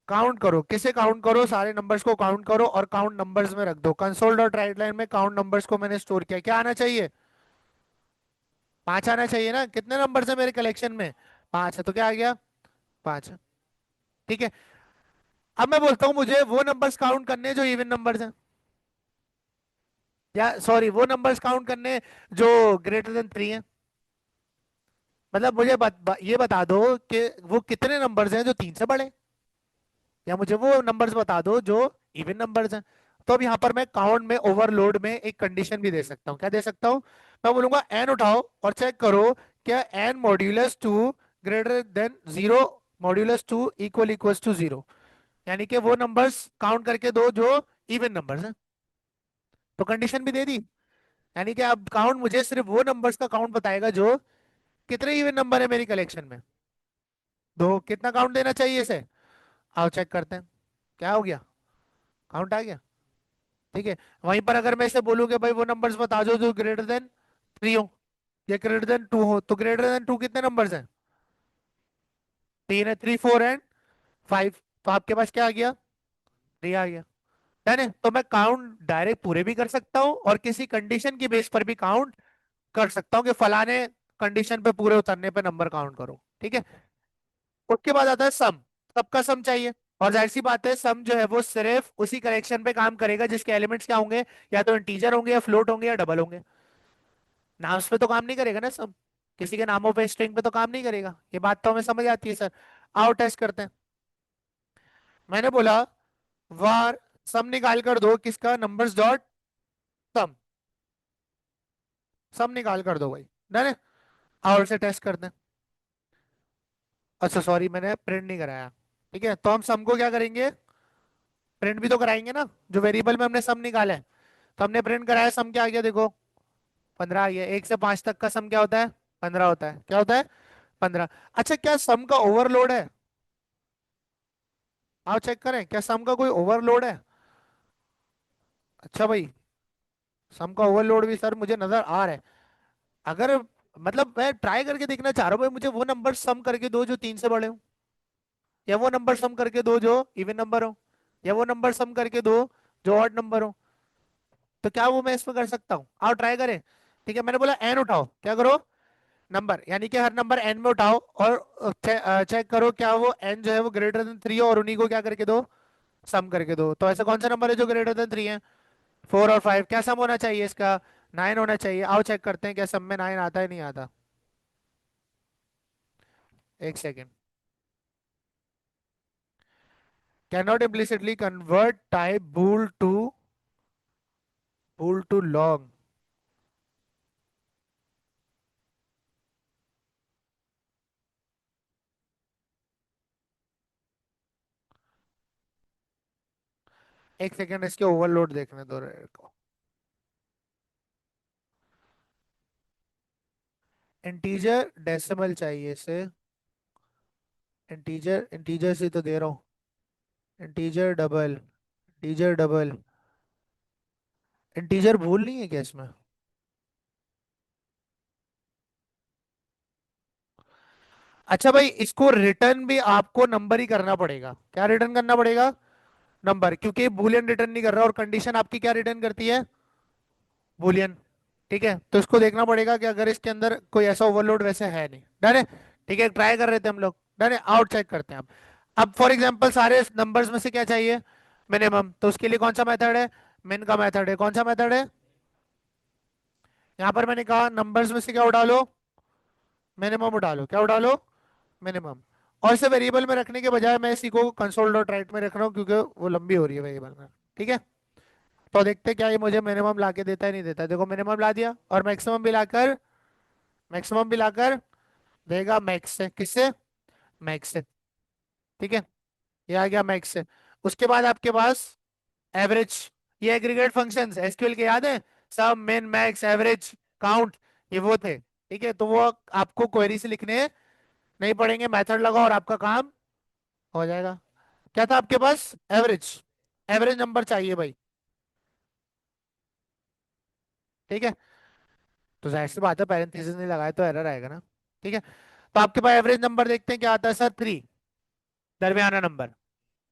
काउंट करो। किसे काउंट करो, सारे नंबर्स को काउंट करो और काउंट नंबर्स में रख दो। कंसोल डॉट राइट लाइन में काउंट नंबर्स को मैंने स्टोर किया, क्या आना चाहिए, 5 आना चाहिए ना। कितने नंबर्स है मेरे कलेक्शन में, 5 है, तो क्या आ गया, 5। ठीक है, अब मैं बोलता हूँ मुझे वो नंबर्स काउंट करने हैं जो इवन नंबर्स हैं, या सॉरी वो नंबर्स काउंट करने हैं जो ग्रेटर देन 3 है। मतलब मुझे ये बता दो कि वो कितने नंबर्स हैं जो 3 से बड़े, या मुझे वो नंबर्स बता दो जो इवन नंबर्स हैं। तो अब यहाँ पर मैं काउंट में ओवरलोड में एक कंडीशन भी दे सकता हूँ, क्या दे सकता हूँ, मैं बोलूंगा एन उठाओ और चेक करो क्या n modulus 2 greater than 0, modulus 2 equal equal to 0, यानी कि वो नंबर्स काउंट करके दो जो इवन नंबर्स हैं। तो कंडीशन भी दे दी, यानी कि अब काउंट मुझे सिर्फ वो नंबर्स का काउंट बताएगा जो, कितने इवन नंबर है मेरी कलेक्शन में, दो। कितना काउंट देना चाहिए इसे, आओ चेक करते हैं। क्या हो गया, काउंट आ गया। ठीक है, वहीं पर अगर मैं इसे बोलूं कि भाई वो नंबर्स बता दो जो ग्रेटर देन 3 हो या ग्रेटर देन 2 हो, तो ग्रेटर देन 2 कितने नंबर्स हैं, 3 है, 3 4 एंड 5। तो आपके पास क्या आ गया, 3 आ गया। है ना। तो मैं काउंट डायरेक्ट पूरे भी कर सकता हूँ और किसी कंडीशन की बेस पर भी काउंट कर सकता हूँ कि फलाने कंडीशन पे पूरे उतरने पे नंबर काउंट करो। ठीक है, उसके बाद आता है सम, सबका सम चाहिए। और जाहिर सी बात है सम जो है वो सिर्फ उसी करेक्शन पे काम करेगा जिसके एलिमेंट्स क्या होंगे, या तो इंटीजर होंगे या फ्लोट होंगे या डबल होंगे। नाम्स पे तो काम नहीं करेगा ना सम, किसी के नामों पे स्ट्रिंग पे तो काम नहीं करेगा। ये बात तो हमें समझ आती है सर। आओ टेस्ट करते हैं। मैंने बोला वार सम निकाल कर दो किसका, नंबर्स डॉट सम, सम निकाल कर दो भाई। डन है। और से टेस्ट करते हैं। अच्छा सॉरी, मैंने प्रिंट नहीं कराया। ठीक है, तो हम सम को क्या करेंगे, प्रिंट भी तो कराएंगे ना, जो वेरिएबल में हमने सम निकाला है। तो हमने प्रिंट कराया, सम क्या आ गया देखो, 15 आ गया। 1 से 5 तक का सम क्या होता है, 15 होता है। क्या होता है, 15। अच्छा, क्या सम का ओवरलोड है, आप चेक करें क्या सम का कोई ओवरलोड है। अच्छा भाई, सम का ओवरलोड भी सर मुझे नजर आ रहा है। अगर मतलब मैं ट्राई करके देखना चाह रहा हूँ भाई, मुझे वो नंबर सम करके दो जो 3 से बड़े हो, या वो नंबर सम करके दो जो इवन नंबर हो, या वो नंबर सम करके दो जो ऑड नंबर हो। तो क्या वो मैं इसमें कर सकता हूँ, आओ ट्राई करें। ठीक है, मैंने बोला एन उठाओ, क्या करो, नंबर, यानी कि हर नंबर एन में उठाओ, और चेक करो क्या वो एन जो है वो ग्रेटर देन 3 हो, और उन्हीं को क्या करके दो, सम करके दो। तो ऐसा कौन सा नंबर है जो ग्रेटर देन 3 है, 4 और 5। क्या सम होना चाहिए इसका, 9 होना चाहिए। आओ चेक करते हैं क्या सम में 9 आता है नहीं आता। एक second. Cannot implicitly convert type bool to long. एक सेकेंड, इसके ओवरलोड देखने दो मेरे को। इंटीजर डेसिमल चाहिए इसे, इंटीजर इंटीजर से तो दे रहा हूँ। इंटीजर डबल, इंटीजर भूल नहीं है क्या इसमें। अच्छा भाई, इसको रिटर्न भी आपको नंबर ही करना पड़ेगा। क्या रिटर्न करना पड़ेगा, नंबर, क्योंकि बूलियन रिटर्न नहीं कर रहा, और कंडीशन आपकी क्या रिटर्न करती है, बूलियन। ठीक है, तो इसको देखना पड़ेगा कि अगर इसके अंदर कोई ऐसा ओवरलोड वैसे है नहीं। डन है। ठीक है, ट्राई कर रहे थे हम लोग। डन है, आउट चेक करते हैं अब फॉर एग्जांपल सारे नंबर्स में से क्या चाहिए, मिनिमम। तो उसके लिए कौन सा मेथड है, मिन का मेथड है। कौन सा मेथड है, यहाँ पर मैंने कहा नंबर्स में से क्या उठा लो, मिनिमम उठा लो। क्या उठा लो, मिनिमम। और इसे वेरिएबल में रखने के बजाय मैं इसी को कंसोल डॉट राइट में रख रहा हूँ, क्योंकि वो लंबी हो रही है वेरिएबल में। ठीक है, तो देखते हैं क्या ये मुझे मिनिमम ला के देता है नहीं देता है। देखो मिनिमम ला दिया, और मैक्सिमम भी लाकर देगा मैक्स से, किससे, मैक्स से। ठीक है, ये आ गया मैक्स से। उसके बाद आपके पास एवरेज, ये एग्रीगेट फंक्शंस एसक्यूएल के याद है, सब, मिन, मैक्स, एवरेज, काउंट, ये वो थे। ठीक है, तो वो आपको क्वेरी से लिखने नहीं पड़ेंगे, मेथड लगाओ और आपका काम हो जाएगा। क्या था आपके पास, एवरेज, एवरेज नंबर चाहिए भाई। ठीक है, तो जाहिर सी बात है, पैरेंथेसिस नहीं लगाए तो एरर आएगा ना। ठीक है, तो आपके पास एवरेज नंबर देखते हैं क्या आता है सर, 3, दरमियाना नंबर।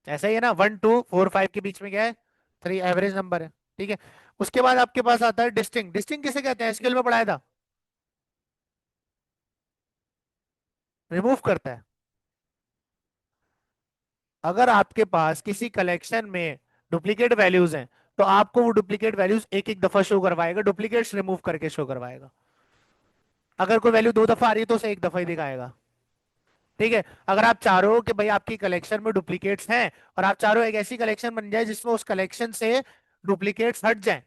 ऐसा ही है ना, 1 2 4 5 के बीच में क्या है, 3 एवरेज नंबर है। ठीक है, उसके बाद आपके पास आता है डिस्टिंग। डिस्टिंग किसे कहते हैं, एसक्यूएल में पढ़ाया था, रिमूव करता है। अगर आपके पास किसी कलेक्शन में डुप्लीकेट वैल्यूज हैं, तो आपको वो डुप्लीकेट वैल्यूज एक एक दफा शो करवाएगा, डुप्लीकेट्स रिमूव करके शो करवाएगा। अगर कोई वैल्यू 2 दफा आ रही है तो उसे एक दफा ही दिखाएगा। ठीक है, अगर आप चाह रहे हो कि भाई आपकी कलेक्शन में डुप्लीकेट्स हैं, और आप चाह रहे हो एक ऐसी कलेक्शन बन जाए जिसमें उस कलेक्शन से डुप्लीकेट्स हट जाएं,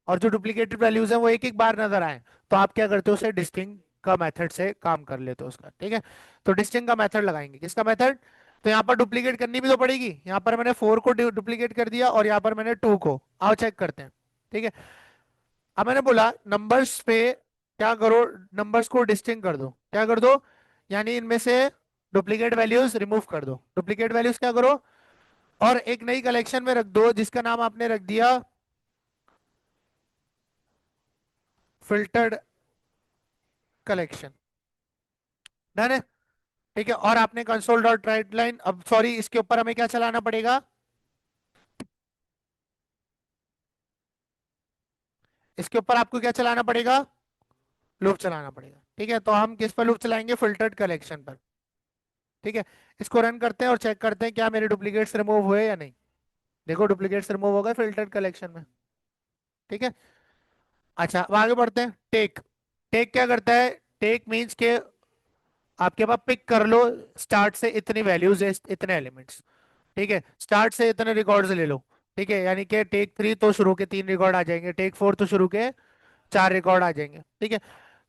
और जो डुप्लीकेटेड वैल्यूज हैं वो एक एक बार नजर आए, तो आप क्या करते हो, उसे डिस्टिंग का मेथड से काम कर लेते हो उसका। ठीक है, तो डिस्टिंग का मेथड लगाएंगे, किसका मेथड, तो यहाँ पर डुप्लीकेट करनी भी तो पड़ेगी। यहाँ पर मैंने 4 को डुप्लीकेट कर दिया, और यहाँ पर मैंने 2 को। आओ चेक करते हैं। ठीक है, अब मैंने बोला नंबर्स पे क्या करो, नंबर्स को डिस्टिंग कर दो। क्या कर दो, यानी इनमें से डुप्लीकेट वैल्यूज रिमूव कर दो। डुप्लीकेट वैल्यूज क्या करो, और एक नई कलेक्शन में रख दो जिसका नाम आपने रख दिया फिल्टर्ड कलेक्शन। डन है। ठीक है, और आपने कंसोल डॉट राइट लाइन, अब सॉरी इसके ऊपर हमें क्या चलाना पड़ेगा, इसके ऊपर आपको क्या चलाना पड़ेगा, लूप चलाना पड़ेगा। ठीक है, तो हम किस पर लूप चलाएंगे, फिल्टर्ड कलेक्शन पर। ठीक है, इसको रन करते हैं और चेक करते हैं क्या मेरे डुप्लीकेट्स रिमूव हुए या नहीं। देखो डुप्लीकेट्स रिमूव हो गए फिल्टर्ड कलेक्शन में। ठीक है, अच्छा अब आगे बढ़ते हैं। टेक, टेक क्या करता है, टेक मींस के आपके पास पिक कर लो, स्टार्ट से इतनी वैल्यूज है, इतने एलिमेंट्स। ठीक है, स्टार्ट से इतने रिकॉर्ड्स ले लो। ठीक है, यानी कि टेक 3 तो शुरू के 3 रिकॉर्ड आ जाएंगे, टेक 4 तो शुरू के 4 रिकॉर्ड आ जाएंगे। ठीक है,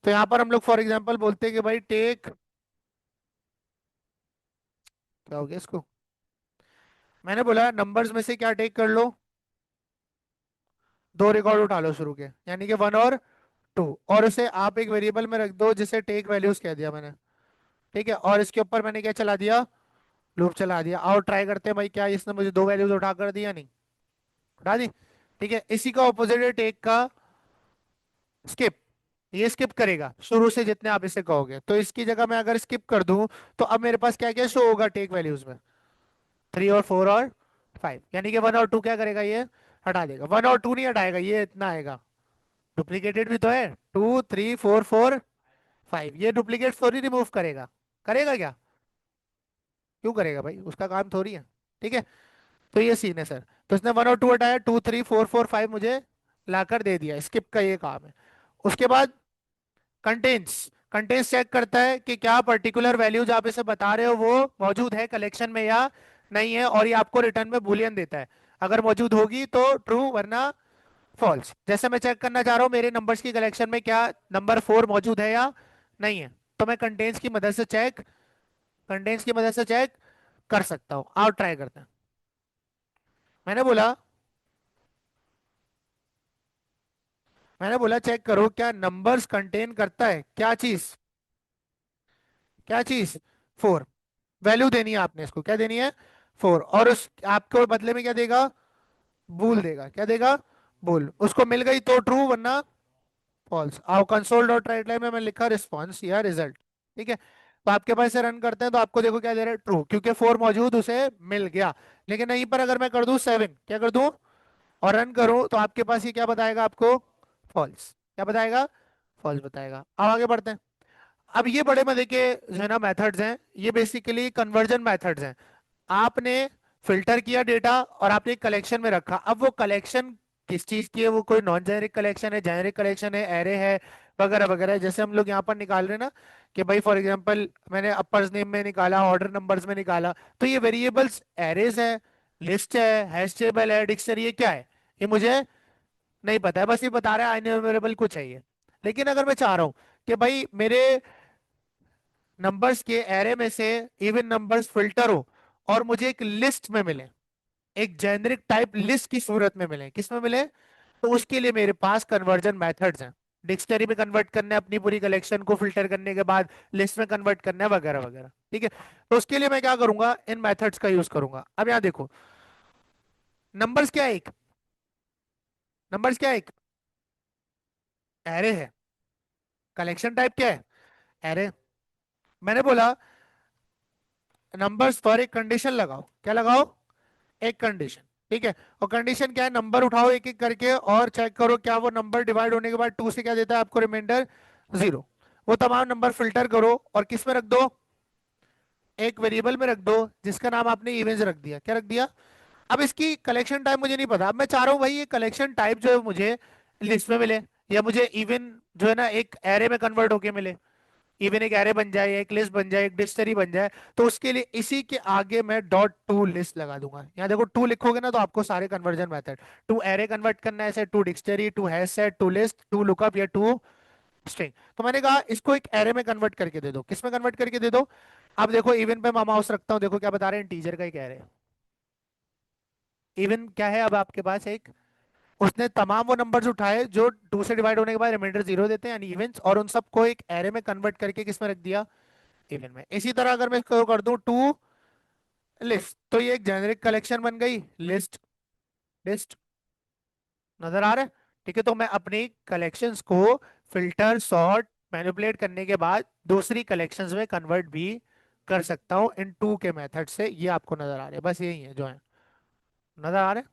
तो यहाँ पर हम लोग फॉर एग्जांपल बोलते हैं कि भाई टेक क्या हो गया इसको? मैंने बोला नंबर्स में से क्या टेक कर लो, दो रिकॉर्ड उठा लो शुरू के, यानी कि वन और टू, और उसे आप एक वेरिएबल में रख दो जिसे टेक वैल्यूज कह दिया मैंने। ठीक है, और इसके ऊपर मैंने क्या चला दिया, लूप चला दिया। और ट्राई करते हैं भाई, क्या इसने मुझे दो वैल्यूज उठा कर दिया? नहीं उठा दी। ठीक है, इसी का ऑपोजिट है टेक का स्किप। ये स्किप करेगा शुरू से जितने आप इसे कहोगे, तो इसकी जगह मैं अगर स्किप कर दूं तो अब मेरे पास क्या क्या शो होगा टेक वैल्यूज में, थ्री और फोर और फाइव, यानी कि वन और टू क्या करेगा ये, हटा देगा। वन और टू नहीं हटाएगा, ये इतना आएगा, डुप्लीकेटेड भी तो है, two three four four five, ये डुप्लीकेट थोड़ी रिमूव करेगा, करेगा क्या? क्यों करेगा भाई, उसका काम थोड़ी है। ठीक है, तो ये सीन है सर। तो इसने वन और टू हटाया, two three four four five मुझे लाकर दे दिया, स्किप का ये काम है। उसके बाद कंटेंट्स, कंटेंट्स चेक करता है कि क्या पर्टिकुलर वैल्यूज आप इसे बता रहे हो वो मौजूद है कलेक्शन में या नहीं है, और ये आपको रिटर्न में बूलियन देता है। अगर मौजूद होगी तो ट्रू, वरना फॉल्स। जैसे मैं चेक करना चाह रहा हूँ मेरे नंबर्स की कलेक्शन में क्या नंबर फोर मौजूद है या नहीं है, तो मैं कंटेंट्स की मदद से चेक, कंटेंट्स की मदद से चेक कर सकता हूँ। आओ ट्राई करते हैं। मैंने बोला, मैंने बोला चेक करो क्या नंबर्स कंटेन करता है क्या चीज, क्या चीज, फोर। वैल्यू देनी है आपने इसको, क्या देनी है, फोर, और उस आपको बदले में क्या देगा, बूल देगा। क्या देगा, बूल। उसको मिल गई तो ट्रू, वरना फॉल्स। आओ कंसोल डॉट राइट लाइन में मैं लिखा रिस्पॉन्स या रिजल्ट। ठीक है, तो आपके पास से रन करते हैं तो आपको देखो क्या दे रहा है, ट्रू, क्योंकि फोर मौजूद उसे मिल गया। लेकिन यहीं पर अगर मैं कर दूं सेवन, क्या कर दूं, और रन करूं, तो आपके पास ये क्या बताएगा आपको, फॉल्स। क्या बताएगा, फॉल्स बताएगा। अब आगे बढ़ते हैं। अब ये बड़े मजे के जो है ना मेथड्स हैं, ये बेसिकली कन्वर्जन मेथड्स हैं। आपने फिल्टर किया डेटा और आपने कलेक्शन में रखा, अब वो कलेक्शन किस चीज की है, वो कोई नॉन जेनेरिक कलेक्शन है, जेनेरिक कलेक्शन है, एरे है, वगैरह वगैरह। जैसे हम लोग यहाँ पर निकाल रहे हैं ना कि भाई फॉर एग्जांपल मैंने अपर्स नेम में निकाला, ऑर्डर नंबर्स में निकाला, तो ये वेरिएबल्स एरेज है, लिस्ट है, हैश टेबल है, डिक्शनरी है, क्या है ये मुझे नहीं पता है, बस ये बता रहा है अनअवेलेबल कुछ है ये। लेकिन अगर मैं चाह रहा हूँ कि भाई मेरे नंबर्स के एरे में से इवन नंबर्स फिल्टर हो और मुझे एक लिस्ट में मिले, एक जेनरिक टाइप लिस्ट की सूरत में मिले, किस में मिले, तो उसके लिए मेरे पास कन्वर्जन मेथड्स हैं। डिक्शनरी में कन्वर्ट करना है अपनी पूरी कलेक्शन को, फिल्टर करने के बाद लिस्ट में कन्वर्ट करना है, वगैरह वगैरह। ठीक है, तो उसके लिए मैं क्या करूंगा, इन मेथड्स का यूज करूंगा। अब यहाँ देखो, नंबर्स क्या है एक, नंबर्स क्या है एक एरे है, कलेक्शन टाइप क्या है, एरे। मैंने बोला नंबर्स पर एक कंडीशन लगाओ, क्या लगाओ, एक कंडीशन। ठीक है, और कंडीशन क्या है, नंबर उठाओ एक एक करके और चेक करो क्या वो नंबर डिवाइड होने के बाद टू से क्या देता है आपको, रिमाइंडर जीरो। वो तमाम नंबर फिल्टर करो और किस में रख दो, एक वेरिएबल में रख दो जिसका नाम आपने इवेंट्स रख दिया। क्या रख दिया, अब इसकी कलेक्शन टाइप मुझे नहीं पता, अब मैं चाह रहा हूँ भाई ये कलेक्शन टाइप जो है मुझे लिस्ट में मिले, या मुझे इवन जो है ना एक एरे में कन्वर्ट होके मिले, इवन एक एरे बन जाए, एक लिस्ट बन जाए, एक डिक्शनरी बन जाए। तो उसके लिए इसी के आगे मैं डॉट टू लिस्ट लगा दूंगा। यहाँ देखो टू लिखोगे ना तो आपको सारे conversion method, to array convert करना है ऐसे, to dictionary, to hash set, to list, to lookup, या टू स्ट्रिंग। तो मैंने कहा इसको एक एरे में कन्वर्ट करके दे दो, किस में कन्वर्ट करके दे दो। अब देखो इवन पे मैं माउस रखता हूँ, देखो क्या बता रहे हैं, इंटीजर का एक एरे। इवन क्या है, अब आपके पास एक, उसने तमाम वो नंबर्स उठाए जो टू से डिवाइड होने के बाद रिमाइंडर जीरो देते हैं यानी इवेंट्स, और उन सबको एक एरे में कन्वर्ट करके किस में रख दिया, इवन में। इसी तरह अगर मैं इसको कर दूं टू लिस्ट, तो ये एक जेनेरिक कलेक्शन बन गई, लिस्ट, लिस्ट, नजर आ रहा है। ठीक है, तो मैं अपनी कलेक्शंस को फिल्टर, सॉर्ट, मैनिपुलेट करने के बाद दूसरी कलेक्शंस में कन्वर्ट भी कर सकता हूँ इन टू के मेथड से। ये आपको नजर आ रहे हैं, बस यही है जो है, नजर आ रहे हैं।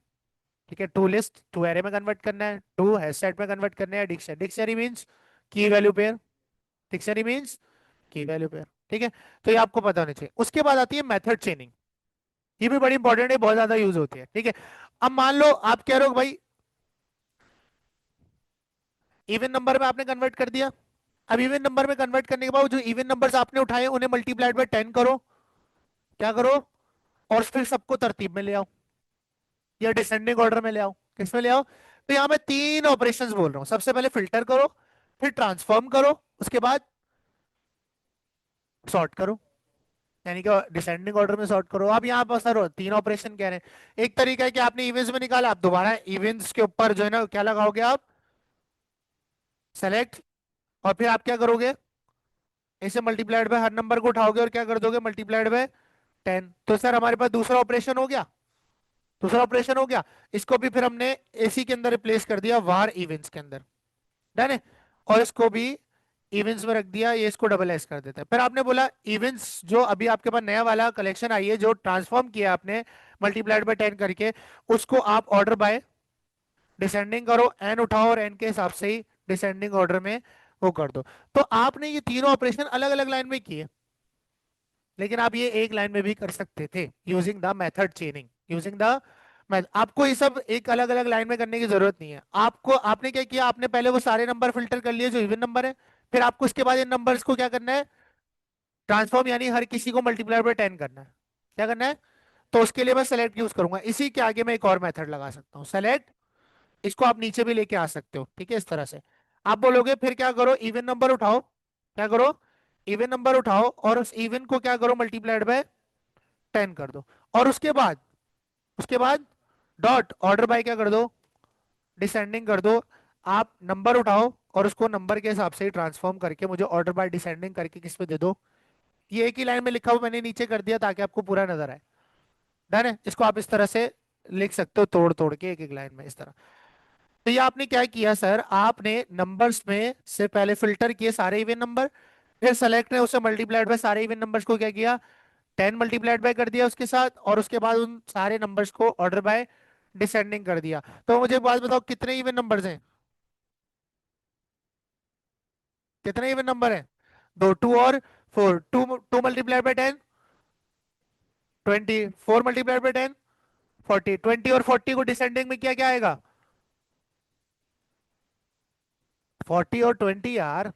ठीक है, टू लिस्ट, टू एरे में कन्वर्ट करना है, टू हैश सेट में कन्वर्ट करना है, डिक्शनरी, डिक्शनरी मींस की वैल्यू पेयर, डिक्शनरी मींस की वैल्यू पेयर। ठीक है, तो ये आपको पता होना चाहिए। उसके बाद आती है मेथड चेनिंग, ये भी बड़ी इंपॉर्टेंट है, बहुत ज्यादा यूज होती है। ठीक है, अब मान लो आप कह रहे हो भाई इवन नंबर में आपने कन्वर्ट कर दिया, अब इवन नंबर में कन्वर्ट करने के बाद जो इवन नंबर्स आपने उठाए उन्हें मल्टीप्लाइड बाय 10 करो, क्या करो, और फिर सबको तरतीब में ले आओ या डिसेंडिंग ऑर्डर में ले आओ, किस में ले आओ। तो यहां मैं तीन ऑपरेशंस बोल रहा हूं, सबसे पहले फिल्टर करो, फिर ट्रांसफॉर्म करो, उसके बाद सॉर्ट करो। यानी कि डिसेंडिंग ऑर्डर में सॉर्ट करो। अब यहाँ पर सर तीन ऑपरेशन कह रहे हैं। एक तरीका है कि आपने इवेंट्स में निकाला, आप दोबारा इवेंट्स के ऊपर जो है ना क्या लगाओगे आप, सेलेक्ट, और फिर आप क्या करोगे, इसे मल्टीप्लाइड बाय हर नंबर को उठाओगे और क्या कर दोगे, मल्टीप्लाइड बाय 10। तो सर हमारे पास दूसरा ऑपरेशन हो गया, दूसरा ऑपरेशन हो गया। इसको भी फिर हमने एसी के अंदर रिप्लेस कर दिया वार इवेंट्स के अंदर, डन है। और इसको भी इवेंट्स में रख दिया, ये इसको डबल एस कर देते हैं। फिर आपने बोला इवेंट्स जो अभी आपके पास नया वाला कलेक्शन आई है जो ट्रांसफॉर्म किया आपने मल्टीप्लाइड बाय 10 करके, उसको आप ऑर्डर बाय डिसेंडिंग करो, एन उठाओ और एन के हिसाब से ही डिसेंडिंग ऑर्डर में वो कर दो। तो आपने ये तीनों ऑपरेशन अलग अलग लाइन में किए, लेकिन आप ये एक लाइन में भी कर सकते थे using the method चेनिंग, using the आपको ये सब एक अलग अलग लाइन में करने की जरूरत नहीं है। आपको आपने क्या किया, आपने पहले वो सारे नंबर फिल्टर कर लिए जो इवन नंबर है, फिर आपको इसके बाद इन नंबर्स को क्या करना है, ट्रांसफॉर्म, यानी हर किसी को मल्टीप्लाई बाय 10 करना है। क्या करना है, तो उसके लिए मैं सेलेक्ट यूज करूंगा। इसी के आगे मैं एक और मेथड लगा सकता हूँ, सेलेक्ट। इसको आप नीचे भी लेके आ सकते हो, ठीक है, इस तरह से। आप बोलोगे फिर क्या करो, इवन नंबर उठाओ, क्या करो, इवन नंबर उठाओ और उस इवन को क्या करो, मल्टीप्लाइड बाय 10 कर दो। और उसके बाद डॉट ऑर्डर बाय क्या कर दो, डिसेंडिंग कर दो। आप नंबर उठाओ और उसको नंबर के हिसाब से ट्रांसफॉर्म करके मुझे ऑर्डर बाय डिसेंडिंग करके किस पे दे दो। ये एक ही लाइन में लिखा हुआ मैंने नीचे कर दिया ताकि आपको पूरा नजर आए, डन है। इसको आप इस तरह से लिख सकते हो तोड़ तोड़ के एक एक लाइन में इस तरह। तो ये आपने क्या किया सर, आपने नंबर्स में से पहले फिल्टर किए सारे इवन नंबर, फिर सेलेक्ट ने उसे मल्टीप्लाइड बाय सारे इवन नंबर्स को क्या किया, 10 मल्टीप्लाइड बाय कर दिया उसके साथ, और उसके बाद उन सारे नंबर्स को ऑर्डर बाय डिसेंडिंग कर दिया। तो मुझे एक बात बताओ कितने इवन नंबर्स हैं, कितने इवन नंबर हैं, दो, टू और four. Two two multiplied by 10, 20, 4 multiplied by 10, 40, 20 और 40 को डिसेंडिंग में किया क्या आएगा, 40 और 20 यार,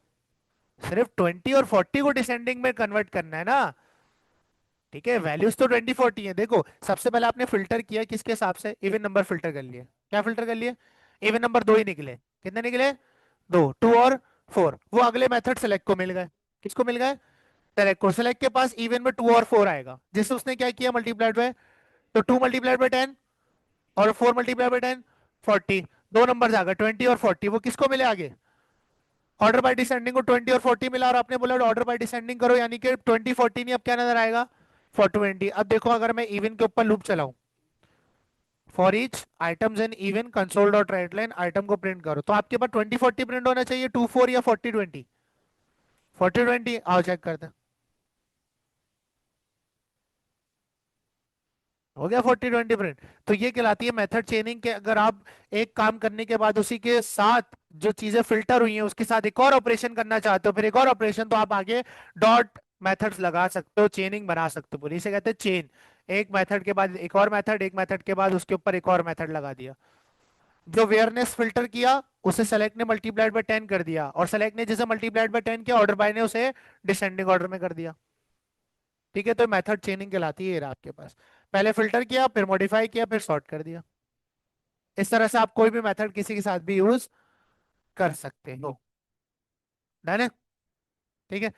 सिर्फ 20 और 40 को डिसेंडिंग में कन्वर्ट करना है ना। ठीक है, वैल्यूज तो 20 40 है। देखो सबसे पहले आपने फिल्टर किया किसके हिसाब से, इवन नंबर फिल्टर कर लिए। क्या फिल्टर कर लिए, इवन नंबर दो ही निकले, कितने निकले, दो, टू और फोर। वो अगले मेथड सेलेक्ट को मिल गए, किसको मिल गए, सेलेक्ट को। सेलेक्ट के पास इवन में टू और फोर आएगा, जिससे उसने क्या किया, मल्टीप्लाइड बाय, तो टू मल्टीप्लाइड बाय 10 और फोर मल्टीप्लाइड बाय 10, 40। दो नंबर आ गए 20 और 40, वो किसको मिले आगे, ऑर्डर बाय डिसेंडिंग को 20 और 40 मिला, और आपने बोला ऑर्डर बाय डिसेंडिंग करो, यानी कि 20 40 नहीं, अब क्या नजर आएगा, 420। अब देखो अगर मैं इवन के ऊपर लूप चलाऊं, for each items in even console dot write line item को प्रिंट करो, तो आपके पास 20 40 प्रिंट होना चाहिए, 2 4 या 40 20, 40 20। आओ चेक करते हैं, हो गया 40 20 प्रिंट। तो ये कहलाती है मेथड चेनिंग के, अगर आप एक काम करने के बाद उसी के साथ जो चीजें फिल्टर हुई हैं उसके साथ एक और ऑपरेशन करना चाहते हो, फिर एक और ऑपरेशन, तो आप आगे डॉट मेथड्स लगा सकते हो, चेनिंग बना सकते हो पूरी, इसे कहते हैं चेन। एक मेथड के बाद एक और मेथड, एक मेथड के बाद उसके ऊपर एक और मेथड लगा दिया। जो वेयरनेस फिल्टर किया उसे सेलेक्ट ने मल्टीप्लाइड बाय 10 कर दिया, और सेलेक्ट ने जिसे मल्टीप्लाइड बाय 10 किया, ऑर्डर बाय ने उसे डिसेंडिंग ऑर्डर में कर दिया। ठीक है, तो मेथड चेनिंग कहलाती है, ये रहा आपके पास। पहले फिल्टर किया, फिर मॉडिफाई किया, फिर सॉर्ट कर दिया। इस तरह से आप कोई भी मेथड किसी के साथ भी यूज कर सकते हो, डन है। ठीक है,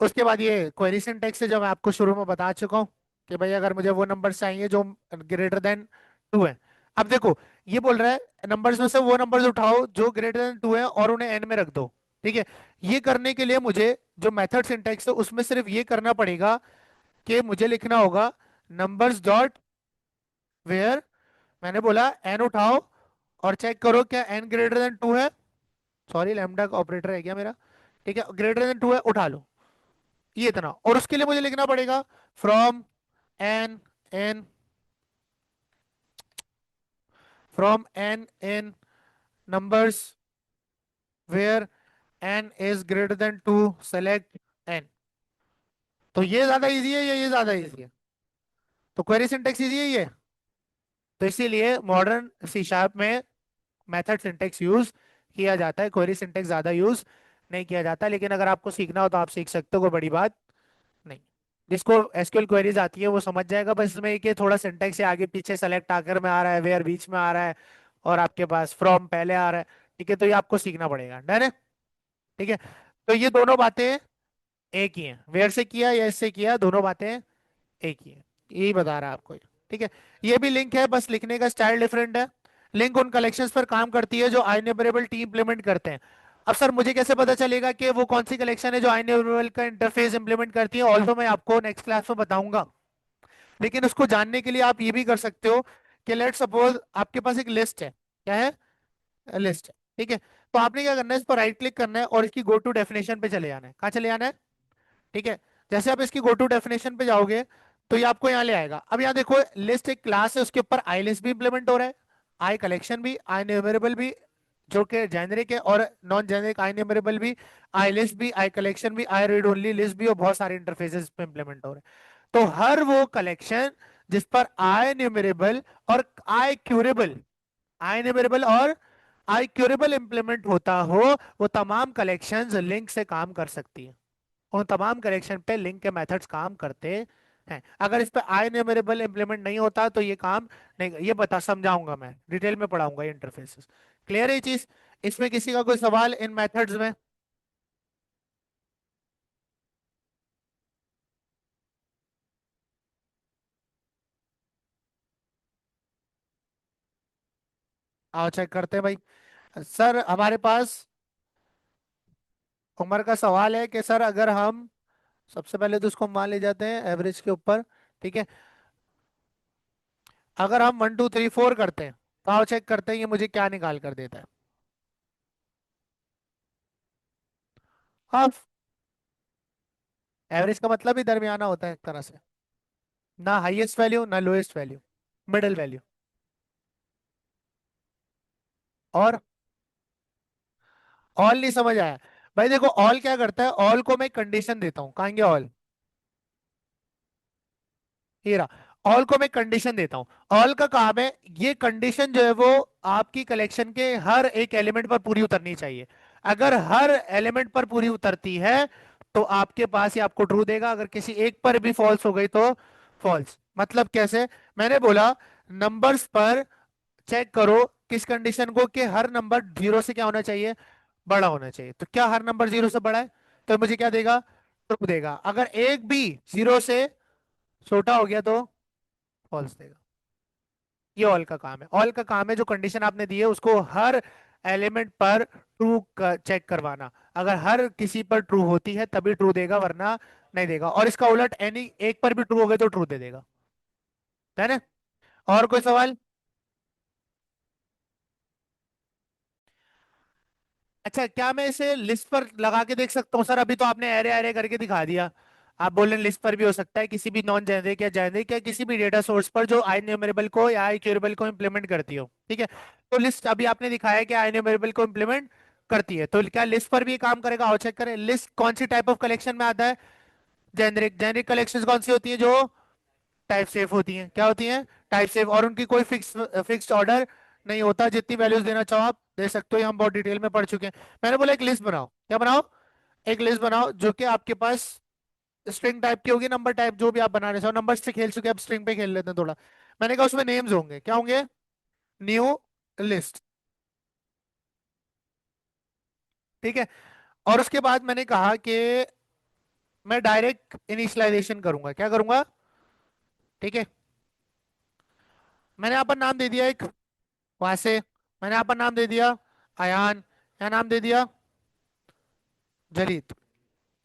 उसके बाद ये क्वेरी सिंटैक्स है जो मैं आपको शुरू में बता चुका हूँ कि भाई अगर मुझे वो नंबर चाहिए जो ग्रेटर देन 2 है। अब देखो ये बोल रहा है नंबर्स में से वो नंबर्स उठाओ जो ग्रेटर देन 2 है और उन्हें एन में रख दो। ठीक है, ये करने के लिए मुझे जो मेथड सिंटैक्स है उसमें सिर्फ ये करना पड़ेगा कि मुझे लिखना होगा नंबर्स डॉट वेयर, मैंने बोला एन उठाओ और चेक करो क्या एन ग्रेटर देन 2 है, सॉरी लैम्डा का ऑपरेटर है क्या मेरा, ठीक है, ग्रेटर देन 2 है, उठा लो, ये इतना। और उसके लिए मुझे लिखना पड़ेगा from n n, from n n numbers where n is greater than 2 select n. तो ये ज्यादा इजी है या ये ज्यादा इजी है, तो क्वेरी सिंटेक्स इजी है ये। तो इसीलिए मॉडर्न सी शार्प में मेथड सिंटेक्स यूज किया जाता है, क्वेरी सिंटेक्स ज्यादा यूज नहीं किया जाता। लेकिन अगर आपको सीखना हो तो आप सीख सकते हो, कोई बड़ी बात नहीं। जिसको एसक्यूएल क्वेरीज आती है वो समझ जाएगा, बस इसमें एक ये थोड़ा सिंटेक्स है, आगे पीछे सेलेक्ट आकर में आ रहा है, वेयर बीच में आ रहा है, और आपके पास फ्रॉम पहले आ रहा है। ठीक है, तो ये आपको सीखना पड़ेगा, डन है। ठीक है, तो ये दोनों बातें एक ही है, वेयर से किया या इससे किया, दोनों बातें एक ही है। यही बता रहा है आपको ये। ठीक है। ये भी लिंक है, बस लिखने का स्टाइल डिफरेंट है। लिंक उन कलेक्शंस पर काम करती है जो आइनेबरेबल टी इंप्लीमेंट करते हैं। अब सर मुझे कैसे पता चलेगा कि वो कौन सी कलेक्शन है जो आइनेबरेबल का इंटरफेस इंप्लीमेंट करती है? ऑल्सो मैं आपको नेक्स्ट क्लास में बताऊंगा। लेकिन उसको जानने के लिए आप ये भी कर सकते हो कि लेट सपोज आपके पास एक लिस्ट है। क्या है? लिस्ट है। ठीक है। तो आपने क्या करना है, इस पर राइट क्लिक करना है और इसकी गो टू डेफिनेशन पे चले जाना है। कहाँ चले जाना है? ठीक है। जैसे आप इसकी गो टू डेफिनेशन पे जाओगे तो ये आपको यहाँ ले आएगा। अब यहाँ देखो, लिस्ट एक क्लास है, उसके ऊपर आई लिस्ट भी इंप्लीमेंट हो रहा है, आई कलेक्शन भी, आई न्यूमेरेबल भी, जो कि जेनरिक है, और नॉन जेनरिक आई न्यूमेरेबल भी, आई लिस्ट भी, आई कलेक्शन भी, आई रीड ओनली लिस्ट भी, और बहुत सारे इंटरफेसेस पे इंप्लीमेंट हो रहे हैं। तो हर वो कलेक्शन जिस पर आई न्यूमेरेबल और आई क्यूरेबल, आई न्यूमेरेबल और आई क्यूरेबल इंप्लीमेंट होता हो, वो तमाम कलेक्शंस लिंक से काम कर सकती है। उन तमाम करेक्शन पे लिंक के मेथड्स काम करते हैं। अगर इस पे आई न्यूमेरेबल इंप्लीमेंट नहीं होता तो ये काम नहीं। ये बता समझाऊंगा, मैं डिटेल में पढ़ाऊंगा ये इंटरफेसेस। क्लियर है ये चीज? इसमें किसी का कोई सवाल इन मेथड्स में? आओ चेक करते हैं भाई। सर हमारे पास उमर का सवाल है कि सर अगर हम सबसे पहले तो उसको मान ले जाते हैं एवरेज के ऊपर। ठीक है। अगर हम 1 2 3 4 करते हैं तो आओ चेक करते हैं ये मुझे क्या निकाल कर देता है। हाँ, एवरेज का मतलब ही दरमियाना होता है एक तरह से। ना हाईएस्ट वैल्यू ना लोएस्ट वैल्यू, मिडिल वैल्यू। और ऑल नहीं समझ आया? भाई देखो, ऑल क्या करता है, ऑल को मैं कंडीशन देता हूँ। कहेंगे ऑल, हीरा, ऑल को मैं कंडीशन देता हूँ। ऑल का काम है, ये कंडीशन जो है वो आपकी कलेक्शन के हर एक एलिमेंट पर पूरी उतरनी चाहिए। अगर हर एलिमेंट पर पूरी उतरती है तो आपके पास ये आपको ट्रू देगा। अगर किसी एक पर भी फॉल्स हो गई तो फॉल्स। मतलब कैसे? मैंने बोला नंबर्स पर चेक करो किस कंडीशन को, कि हर नंबर जीरो से क्या होना चाहिए, बड़ा होना चाहिए। तो क्या हर नंबर जीरो से बड़ा है? तो मुझे क्या देगा? ट्रू देगा। अगर एक भी जीरो से छोटा हो गया तो फॉल्स देगा। ये ऑल का काम है। ऑल का काम है जो कंडीशन आपने दी है उसको हर एलिमेंट पर ट्रू चेक करवाना। अगर हर किसी पर ट्रू होती है तभी ट्रू देगा, वरना नहीं देगा। और इसका उलट एनी एक पर भी ट्रू हो गए तो ट्रू दे देगा। है ना? और कोई सवाल? अच्छा, क्या मैं इसे लिस्ट पर लगा के देख सकता हूँ? सर अभी तो आपने एरे एरे करके दिखा दिया। आप बोल रहे हैं लिस्ट पर भी हो सकता है, किसी भी नॉन जेनरिक या जेनरिक या किसी भी डेटा सोर्स पर जो आई न्यूमेरेबल को या आई क्यूरेबल को इम्प्लीमेंट करती हो। ठीक है। तो लिस्ट अभी आपने दिखाया कि आई न्यूमेरेबल को इम्प्लीमेंट करती है, तो क्या लिस्ट पर भी ये काम करेगा? और चेक करें लिस्ट कौन सी टाइप ऑफ कलेक्शन में आता है। जेनरिक। जेनरिक कलेक्शन कौन सी होती है? जो टाइप सेफ होती हैं। क्या होती हैं? Type safe. और उनकी कोई फिक्स्ड ऑर्डर नहीं होता, जितनी वैल्यूज देना चाहो आप दे सकते हो। ये हम बहुत डिटेल में पढ़ चुके हैं। मैंने बोला एक लिस्ट बनाओ। क्या बनाओ? एक लिस्ट बनाओ जो कि आपके पास स्ट्रिंग टाइप की होगी, नंबर टाइप, जो भी आप बनाने चाहो। नंबर से खेल चुके हैं, अब स्ट्रिंग पे खेल लेते हैं थोड़ा। मैंने कहा उसमें नेम्स होंगे। क्या होंगे? New list. ठीक है। और उसके बाद मैंने कहा कि मैं डायरेक्ट इनिशियलाइजेशन करूंगा। क्या करूंगा? ठीक है। मैंने यहाँ पर नाम दे दिया एक, वहां से मैंने यहाँ पर नाम दे दिया अयान, यहाँ नाम दे दिया जरीत,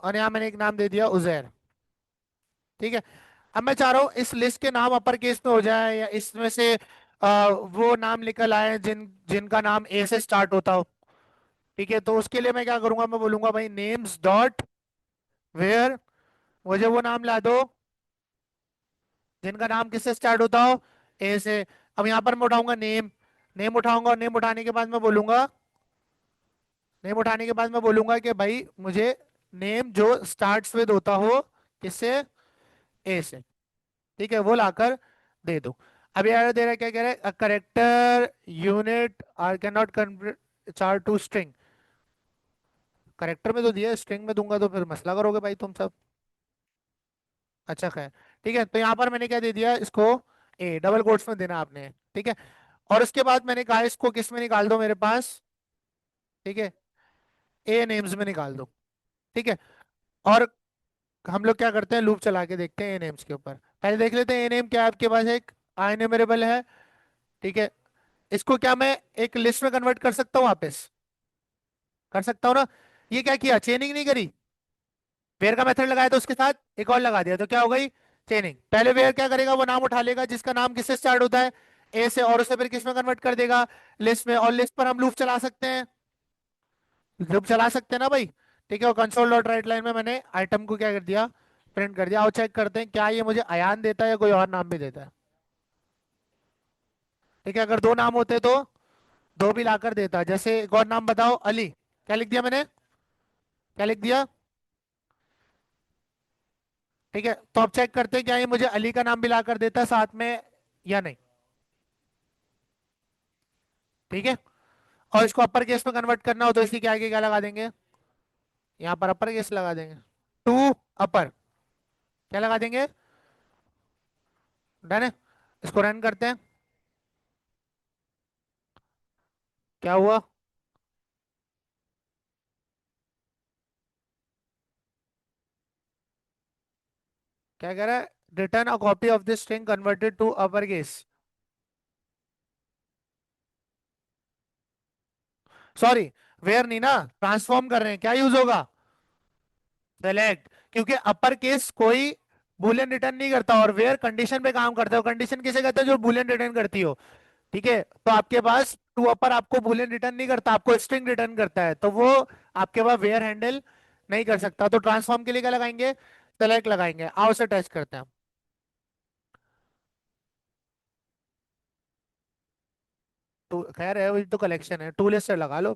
और यहाँ मैंने एक नाम दे दिया उजैर। ठीक है। अब मैं चाह रहा हूँ इस लिस्ट के नाम अपर केस में हो जाए, या इसमें से वो नाम निकल आए जिनका नाम ए से स्टार्ट होता हो। ठीक है। तो उसके लिए मैं क्या करूंगा, मैं बोलूंगा भाई नेम्स डॉट वेयर, मुझे वो नाम ला दो जिनका नाम किससे स्टार्ट होता हो, ए से। अब यहाँ पर मैं उठाऊंगा नेम, नेम उठाऊंगा, और नेम उठाने के बाद मैं बोलूंगा, नेम उठाने के बाद मैं बोलूंगा कि भाई मुझे नेम जो स्टार्ट्स विद होता हो, किससे, ए से। ठीक है, वो लाकर दे दो। अब यार दे रहा है, क्या कह रहा है, character unit are can not convert char to string. Character में तो दिया, स्ट्रिंग में दूंगा तो फिर मसला करोगे भाई तुम सब। अच्छा खैर। ठीक है, तो यहाँ पर मैंने क्या दे दिया इसको, ए डबल कोट्स में देना आपने। ठीक है। और उसके बाद मैंने कहा इसको किस में निकाल दो मेरे पास। ठीक है। ए नेम्स में निकाल दो। ठीक है। और हम लोग क्या करते हैं, लूप चला के देखते हैं ए नेम्स के ऊपर। पहले देख लेते हैं ए नेम क्या है आपके पास, एक इन्यूमरेबल है। ठीक है, इसको क्या मैं एक लिस्ट में कन्वर्ट कर सकता हूँ वापस? कर सकता हूँ ना। ये क्या किया, चेनिंग नहीं करी। वेयर का मेथड लगाया तो उसके साथ एक और लगा दिया तो क्या हो गई, चेनिंग। पहले वेयर क्या करेगा, वो नाम उठा लेगा जिसका नाम किससे स्टार्ट होता है, ए से, और उसे फिर किस में कन्वर्ट कर देगा, लिस्ट में। और लिस्ट पर हम लूप चला सकते हैं, लूप चला सकते हैं ना भाई। ठीक है, और कंसोल डॉट राइट लाइन में मैंने आइटम को क्या कर दिया, प्रिंट कर दिया। और चेक करते हैं क्या ये मुझे अयान देता है या कोई और नाम भी देता है। ठीक है, अगर दो नाम होते तो दो भी लाकर देता। जैसे एक और नाम बताओ, अली। क्या लिख दिया मैंने, क्या लिख दिया। ठीक है, तो अब चेक करते हैं क्या ये मुझे अली का नाम भी लाकर देता है साथ में या नहीं। ठीक है, और इसको अपर केस में कन्वर्ट करना हो तो इसकी क्या आगे क्या लगा देंगे, यहाँ पर अपर केस लगा देंगे, टू अपर, क्या लगा देंगे। डन है, इसको रन करते हैं। क्या हुआ, क्या कह रहा है, return a copy of this string converted to upper case. Sorry, where नहीं ना, ट्रांसफॉर्म कर रहे हैं, क्या यूज होगा, सेलेक्ट। क्योंकि अपर केस कोई बुलियन रिटर्न नहीं करता और वेयर कंडीशन पे काम करता है। कंडीशन किसे कहते हैं, जो बुलियन रिटर्न करती हो। ठीक है, तो आपके पास टू अपर आपको बुलियन रिटर्न नहीं करता, आपको स्ट्रिंग रिटर्न करता है, तो वो आपके पास वेयर हैंडल नहीं कर सकता। तो ट्रांसफॉर्म के लिए क्या लगाएंगे, सेलेक्ट लगाएंगे। आओ से टेस्ट करते हैं। तो खैर है, वही तो कलेक्शन है, टू लिस्ट से लगा लो।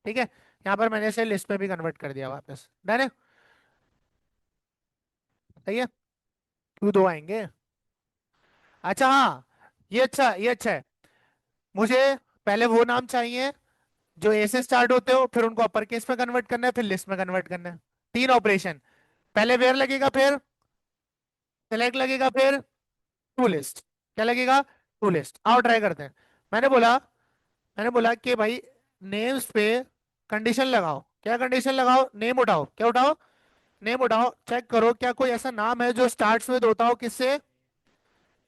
ठीक है, यहाँ पर मैंने इसे लिस्ट में भी कन्वर्ट कर दिया वापस। डन है, सही है। क्यों दो आएंगे, अच्छा हाँ, ये अच्छा, ये अच्छा है। मुझे पहले वो नाम चाहिए जो ए से स्टार्ट होते हो, फिर उनको अपर केस में कन्वर्ट करना है, फिर लिस्ट में कन्वर्ट करना है। तीन ऑपरेशन, पहले वेयर लगेगा, फिर सेलेक्ट लगेगा, फिर टू लिस्ट। क्या लगेगा, टू लिस्ट। आओ ट्राई करते हैं। मैंने बोला मैंने बोला कि भाई नेम्स पे कंडीशन लगाओ। क्या कंडीशन लगाओ, नेम उठाओ। क्या उठाओ, नेम उठाओ। चेक करो क्या कोई ऐसा नाम है जो स्टार्ट्स में होता हो किससे,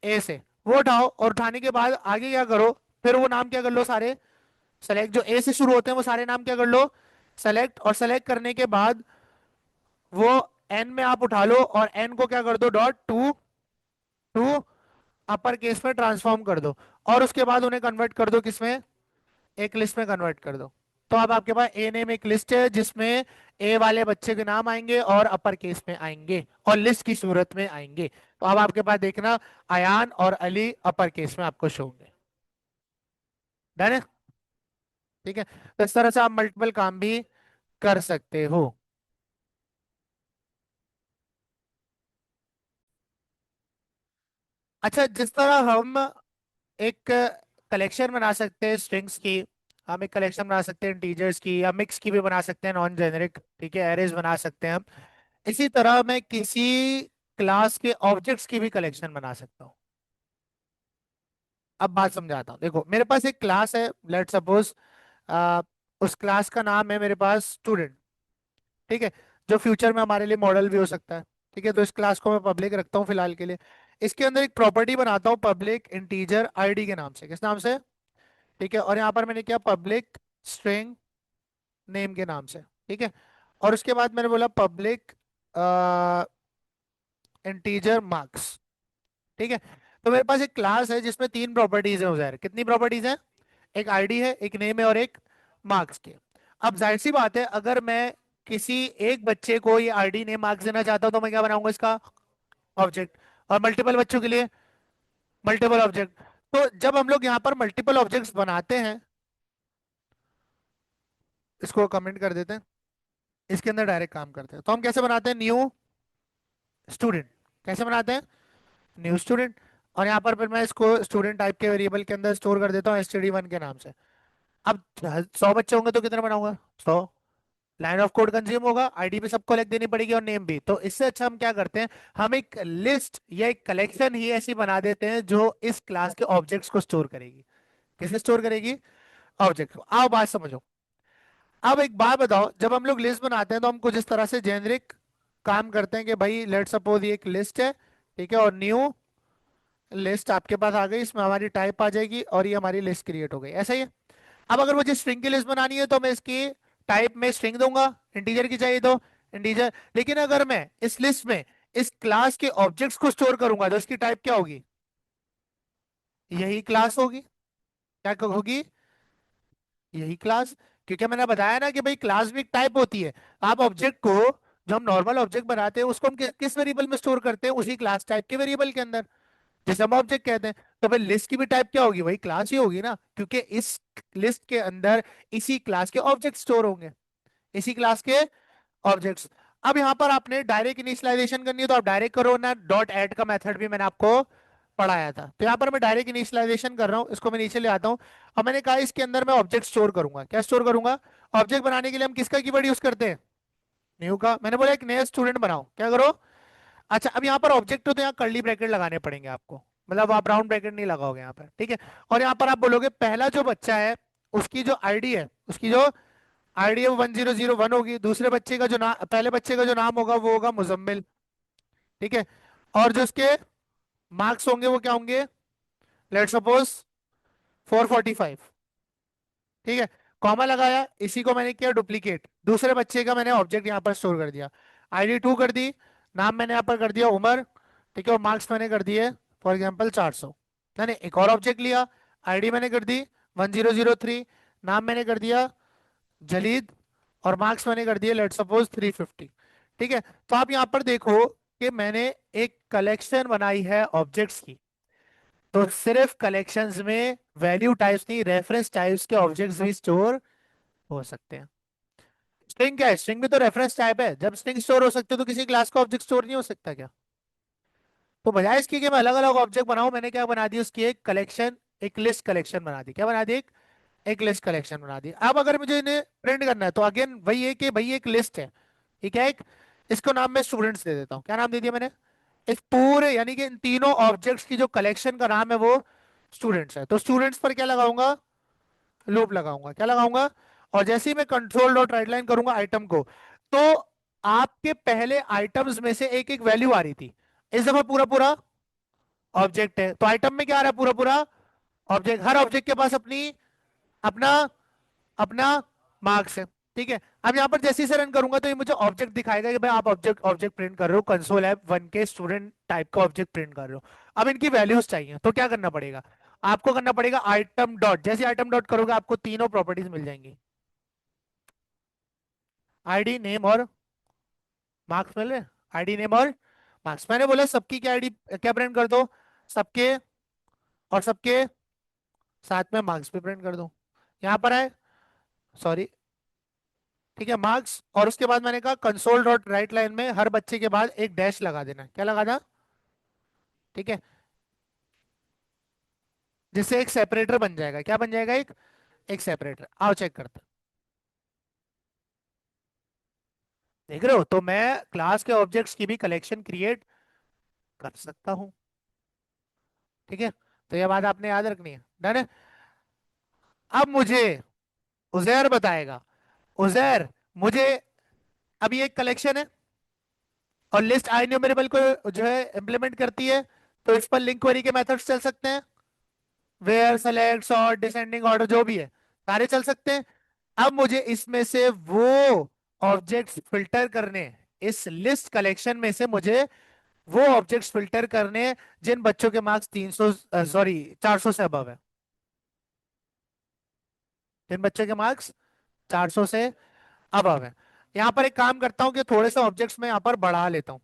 ए से। वो उठाओ, और उठाने के बाद आगे क्या करो, फिर वो नाम क्या कर लो सारे, सेलेक्ट। जो ए से शुरू होते हैं वो सारे नाम क्या कर लो, सेलेक्ट। और सेलेक्ट करने के बाद वो एन में आप उठा लो, और एन को क्या कर दो, dot to to upper case में ट्रांसफॉर्म कर दो। और उसके बाद उन्हें कन्वर्ट कर दो किसमें, एक लिस्ट में कन्वर्ट कर दो। तो अब आपके पास ए नेम एक लिस्ट है जिसमें ए वाले बच्चे के नाम आएंगे और अपर केस में आएंगे और लिस्ट की सूरत में आएंगे। तो अब आपके पास देखना, अयान और अली अपर केस में आपको शो होंगे। डन है, ठीक है। तो इस तरह से आप मल्टीपल काम भी कर सकते हो। अच्छा, जिस तरह हम एक कलेक्शन बना सकते हैं स्ट्रिंग्स की, हम एक कलेक्शन बना सकते हैं इंटीजर्स की, या मिक्स की भी बना सकते हैं, नॉन जेनरिक। ठीक है, एरेज बना सकते हैं हम। इसी तरह मैं किसी क्लास के ऑब्जेक्ट्स की भी कलेक्शन बना सकता हूँ। अब बात समझाता हूँ। देखो, मेरे पास एक क्लास है, लेट सपोज उस क्लास का नाम है मेरे पास स्टूडेंट। ठीक है, जो फ्यूचर में हमारे लिए मॉडल भी हो सकता है। ठीक है, तो इस क्लास को मैं पब्लिक रखता हूँ फिलहाल के लिए। इसके अंदर एक प्रॉपर्टी बनाता हूँ पब्लिक इंटीजर आईडी के नाम से। किस नाम से, ठीक है। और यहाँ पर मैंने किया पब्लिक स्ट्रिंग नेम के नाम से। ठीक है, और उसके बाद मैंने बोला पब्लिक इंटीजर मार्क्स। ठीक है, तो मेरे पास एक क्लास है जिसमें तीन प्रॉपर्टीज है उधर। कितनी प्रॉपर्टीज है, एक आईडी है, एक नेम है, और एक मार्क्स के। अब जाहिर सी बात है, अगर मैं किसी एक बच्चे को ये आईडी नेम मार्क्स देना चाहता हूं तो मैं क्या बनाऊंगा, इसका ऑब्जेक्ट। और मल्टीपल बच्चों के लिए मल्टीपल ऑब्जेक्ट। तो जब हम लोग यहाँ पर मल्टीपल ऑब्जेक्ट्स बनाते हैं, इसको कमेंट कर देते हैं, इसके अंदर डायरेक्ट काम करते हैं। तो हम कैसे बनाते हैं, न्यू स्टूडेंट। कैसे बनाते हैं, न्यू स्टूडेंट। और यहाँ पर फिर मैं इसको स्टूडेंट टाइप के वेरिएबल के अंदर स्टोर कर देता हूँ std1 के नाम से। अब 100 बच्चे होंगे तो कितने बनाऊंगा, 100। लाइन ऑफ कोड कंज्यूम होगा, आईडी भी सबको लिख देनी पड़ेगी और नेम भी। तो इससे अच्छा हम क्या करते हैं, हम एक लिस्ट या एक कलेक्शन ही ऐसी बना देते हैं जो इस क्लास के ऑब्जेक्ट्स को स्टोर करेगी। किसे स्टोर करेगी, ऑब्जेक्ट को। आओ बात समझो। अब एक बात बताओ, जब हम लोग लिस्ट बनाते हैं तो हम कुछ इस तरह से जेनरिक काम करते हैं कि भाई लेट सपोज ये एक लिस्ट है, ठीक है, और न्यू लिस्ट आपके पास आ गई, इसमें हमारी टाइप आ जाएगी और ये हमारी लिस्ट क्रिएट हो गई, ऐसा ही है। अब अगर मुझे स्ट्रिंग की लिस्ट बनानी है तो मैं इसकी टाइप में स्ट्रिंग दूंगा, इंटीजर की चाहिए तो इंटीजर। लेकिन अगर मैं इस लिस्ट में इस क्लास के ऑब्जेक्ट्स को स्टोर करूंगा तो इसकी टाइप क्या होगी? यही क्लास होगी। क्या होगी? यही क्लास। क्योंकि मैंने बताया ना कि भाई क्लास भी एक टाइप होती है। आप ऑब्जेक्ट को, जो हम नॉर्मल ऑब्जेक्ट बनाते हैं उसको हम किस वेरिएबल में स्टोर करते हैं? उसी क्लास टाइप के वेरिएबल के अंदर, जैसे हम ऑब्जेक्ट कहते हैं। तो भाई लिस्ट की भी टाइप क्या होगी? वही क्लास ही होगी ना, क्योंकि इस लिस्ट के अंदर इसी क्लास के ऑब्जेक्ट स्टोर होंगे, इसी क्लास के ऑब्जेक्ट्स। अब यहां पर आपने डायरेक्ट इनिशियलाइजेशन करनी है तो आप डायरेक्ट करो ना, डॉट ऐड का मेथड भी मैंने आपको पढ़ाया था। तो यहाँ पर मैं डायरेक्ट इनिशियलाइजेशन कर रहा हूँ, इसको मैं नीचे ले आता हूँ। अब मैंने कहा इसके अंदर मैं ऑब्जेक्ट स्टोर करूंगा। क्या स्टोर करूंगा? ऑब्जेक्ट बनाने के लिए हम किसका कीवर्ड यूज करते हैं? न्यू का। मैंने बोला एक नया स्टूडेंट बनाओ, क्या करो? अच्छा, अब यहाँ पर ऑब्जेक्ट हो तो यहाँ कर्ली ब्रैकेट लगाने पड़ेंगे आपको, मतलब आप राउंड ब्रैकेट नहीं लगाओगे यहाँ पर, ठीक है। और यहाँ पर आप बोलोगे पहला जो बच्चा है उसकी जो आईडी है, उसकी जो आईडी है वो 1001 होगी। दूसरे बच्चे का जो नाम, पहले बच्चे का जो नाम होगा वो होगा मुजम्मिल, ठीक है। और जो उसके मार्क्स होंगे वो क्या होंगे? लेट सपोज 445, ठीक है। कॉमा लगाया, इसी को मैंने किया डुप्लीकेट, दूसरे बच्चे का मैंने ऑब्जेक्ट यहाँ पर स्टोर कर दिया। आईडी 2 कर दी, नाम मैंने यहाँ पर कर दिया उमर, ठीक है, और मार्क्स मैंने कर दिए फॉर एग्जाम्पल 400। मैंने एक और ऑब्जेक्ट लिया, आईडी मैंने कर दी 1003, नाम मैंने कर दिया जलीद, और मार्क्स मैंने कर दिए लेट सपोज 350, ठीक है। तो आप यहाँ पर देखो कि मैंने एक कलेक्शन बनाई है ऑब्जेक्ट्स की। तो सिर्फ कलेक्शंस में वैल्यू टाइप्स नहीं, रेफरेंस टाइप्स के ऑब्जेक्ट्स भी स्टोर हो सकते हैं। स्ट्रिंग क्या है? स्ट्रिंग भी तो रेफरेंस टाइप है। जब स्ट्रिंग स्टोर हो सकते हो तो किसी क्लास का ऑब्जेक्ट स्टोर नहीं हो सकता क्या? तो बजाय इसके कि मैं अलग अलग ऑब्जेक्ट बनाऊं, मैंने क्या बना दी उसकी एक कलेक्शन, एक लिस्ट कलेक्शन बना दी। क्या बना दी? एक लिस्ट कलेक्शन बना दी। अब अगर मुझे इन्हें प्रिंट करना है तो अगेन वही है कि भाई एक लिस्ट है, ठीक है, एक, इसको नाम मैं स्टूडेंट्स दे देता हूँ। क्या नाम दे दिया मैंने? इस पूरे यानी कि इन तीनों ऑब्जेक्ट्स की जो कलेक्शन का नाम है वो स्टूडेंट्स है। तो स्टूडेंट्स पर क्या लगाऊंगा? लूप लगाऊंगा। क्या लगाऊंगा? और जैसे ही मैं कंट्रोल डॉट राइट लाइन करूंगा आइटम को, तो आपके पहले आइटम्स में से एक एक वैल्यू आ रही थी, इस दफा पूरा पूरा ऑब्जेक्ट है। तो आइटम में क्या आ रहा है? पूरा पूरा ऑब्जेक्ट। हर ऑब्जेक्ट के पास अपनी, अपना, अपना मार्क्स है, ठीक है। अब यहाँ पर जैसे ही से रन करूंगा तो ये मुझे ऑब्जेक्ट दिखाएगा कि भाई आप ऑब्जेक्ट ऑब्जेक्ट प्रिंट कर रहे हो, कंसोल ऐप 1 के स्टूडेंट टाइप का ऑब्जेक्ट प्रिंट कर रहे हो। अब इनकी वैल्यूज चाहिए तो क्या करना पड़ेगा? आपको करना पड़ेगा आइटम डॉट। जैसे आइटम डॉट करोगे आपको तीनों प्रॉपर्टीज मिल जाएंगी, आईडी नेम और मार्क्स मिल रहे। आईडी नेम और मार्क्स। मैंने बोला सबकी क्या आईडी, क्या प्रिंट कर दो? सबके, और सबके साथ में मार्क्स भी प्रिंट कर दो। यहाँ पर है, सॉरी, ठीक है, मार्क्स। और उसके बाद मैंने कहा कंसोल डॉट राइट लाइन में हर बच्चे के बाद एक डैश लगा देना। क्या लगाना? ठीक है, जिससे एक सेपरेटर बन जाएगा। क्या बन जाएगा? एक सेपरेटर। आओ चेक करते हैं। देख रहे हो? तो मैं क्लास के ऑब्जेक्ट्स की भी कलेक्शन क्रिएट कर सकता हूँ, ठीक है। तो ये बात आपने याद रखनी है, डन है। अब मुझे उजैर बताएगा, उजैर मुझे, अब ये एक कलेक्शन है और लिस्ट आई न्यूमेरेबल को जो है इंप्लीमेंट करती है, तो इस पर लिंक क्वेरी के मेथड्स चल सकते हैं, where, select, sort, descending order, जो भी है सारे चल सकते हैं। अब मुझे इसमें से वो ऑब्जेक्ट्स फिल्टर करने हैं। इस लिस्ट कलेक्शन में से मुझे वो ऑब्जेक्ट्स फिल्टर करने हैं जिन बच्चों के मार्क्स 300, सॉरी, 400 से अबव है। जिन बच्चों के मार्क्स 400 से अबव है। यहाँ पर एक काम करता हूँ कि थोड़े से ऑब्जेक्ट्स में यहाँ पर बढ़ा लेता हूँ,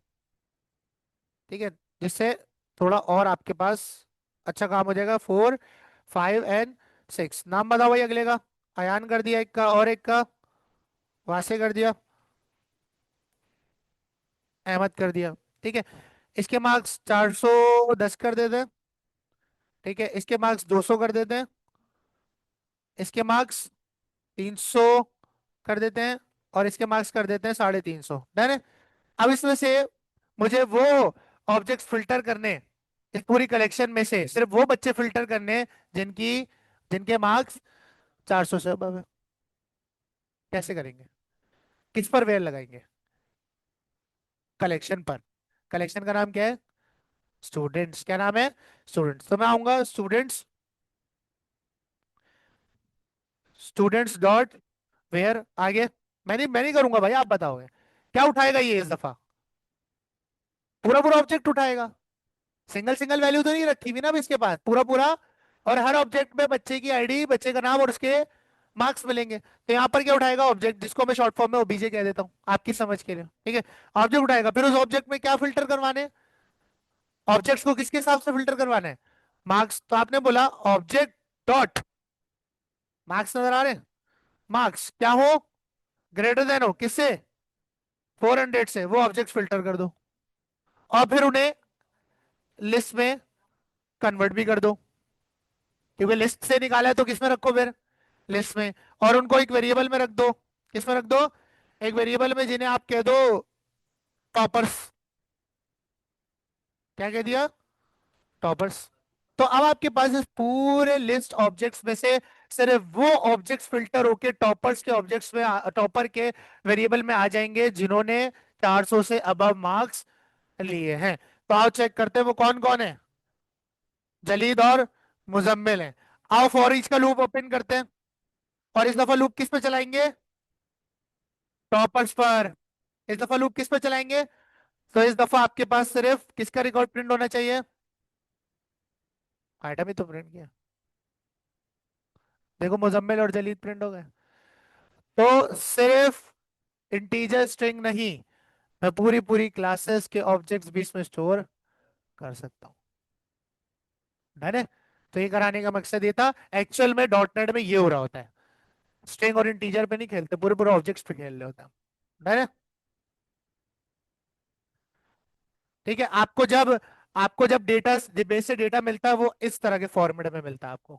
ठीक है, जिससे थोड़ा और आपके पास अच्छा काम हो जाएगा। 4, 5 एंड 6। नाम बताओ भाई अगले का। अयान कर दिया एक का, और एक का वासे कर दिया, अहमद कर दिया, ठीक है। इसके मार्क्स 410 कर देते हैं, ठीक है। इसके मार्क्स 200 कर देते हैं, इसके मार्क्स 300 कर देते हैं, और इसके मार्क्स कर देते हैं 350। डन है। अब इसमें से मुझे वो ऑब्जेक्ट्स फिल्टर करने हैं, इस पूरी कलेक्शन में से सिर्फ वो बच्चे फिल्टर करने हैं जिनकी, जिनके मार्क्स 400 से above है। कैसे करेंगे? किस पर वेयर लगाएंगे? कलेक्शन पर। कलेक्शन का नाम क्या है? स्टूडेंट्स। क्या नाम है? स्टूडेंट्स। तो मैं आऊंगा स्टूडेंट्स, स्टूडेंट्स डॉट वेयर। आगे मैं नहीं करूंगा भाई, आप बताओगे क्या उठाएगा ये इस दफा? पूरा पूरा ऑब्जेक्ट उठाएगा। सिंगल सिंगल वैल्यू तो नहीं रखी हुई ना अब इसके पास, पूरा पूरा। और हर ऑब्जेक्ट में बच्चे की आईडी, बच्चे का नाम और उसके मार्क्स मिलेंगे। तो यहाँ पर क्या उठाएगा? ऑब्जेक्ट, जिसको मैं शॉर्ट फॉर्म में ओबीजे कह देता हूँ आपकी समझ के लिए, ठीक है। ऑब्जेक्ट उठाएगा, फिर उस ऑब्जेक्ट में क्या फिल्टर करवाने? ऑब्जेक्ट्स को किसके हिसाब से फिल्टर करवाना है? मार्क्स। तो आपने बोला ऑब्जेक्ट डॉट मार्क्स, नजर आ रहे हैं? मार्क्स क्या हो? ग्रेटर देन हो किससे? 400 से। वो ऑब्जेक्ट फिल्टर कर दो और फिर उन्हें लिस्ट में कन्वर्ट भी कर दो, क्योंकि लिस्ट से निकाला है तो किस में रखो फिर? लिस्ट में। और उनको एक वेरिएबल में रख दो। किस में रख दो? एक वेरिएबल में, जिन्हें आप कह दो टॉपर्स। क्या कह दिया? टॉपर्स। तो अब आपके पास इस पूरे लिस्ट ऑब्जेक्ट्स में से सिर्फ वो ऑब्जेक्ट्स फिल्टर होके टॉपर्स के ऑब्जेक्ट्स में, टॉपर के वेरिएबल में आ जाएंगे जिन्होंने 400 से अबव मार्क्स लिए हैं। तो आओ चेक करते हैं वो कौन कौन है। जलीद और मुजम्मिल हैं। आओ फॉर ईच का लूप ओपन करते हैं, और इस दफा लूप किस पे चलाएंगे? टॉपर्स पर। इस दफा लूप किस पे चलाएंगे? तो इस दफा आपके पास सिर्फ किसका रिकॉर्ड प्रिंट होना चाहिए? आइटम ही तो प्रिंट किया। देखो मुजम्मिल और जलीद प्रिंट हो गए। तो सिर्फ इंटीजर स्ट्रिंग नहीं, मैं पूरी पूरी क्लासेस के ऑब्जेक्ट्स भी इसमें स्टोर कर सकता हूँ। डन है? तो ये कराने का मकसद ये था। एक्चुअल में डॉट नेट में ये हो रहा होता है, स्ट्रिंग और इंटीजर पे नहीं खेलते, पूरे पूरे ऑब्जेक्ट्स पे खेल रहे होते हैं। डन है? ठीक है। आपको जब डेटा बेस से डेटा मिलता है, वो इस तरह के फॉर्मेट में मिलता है आपको।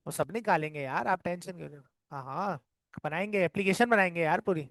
वो सब निकालेंगे यार, आप टेंशन क्यों ले रहे हो? हाँ हाँ, बनाएंगे, एप्लीकेशन बनाएंगे यार पूरी।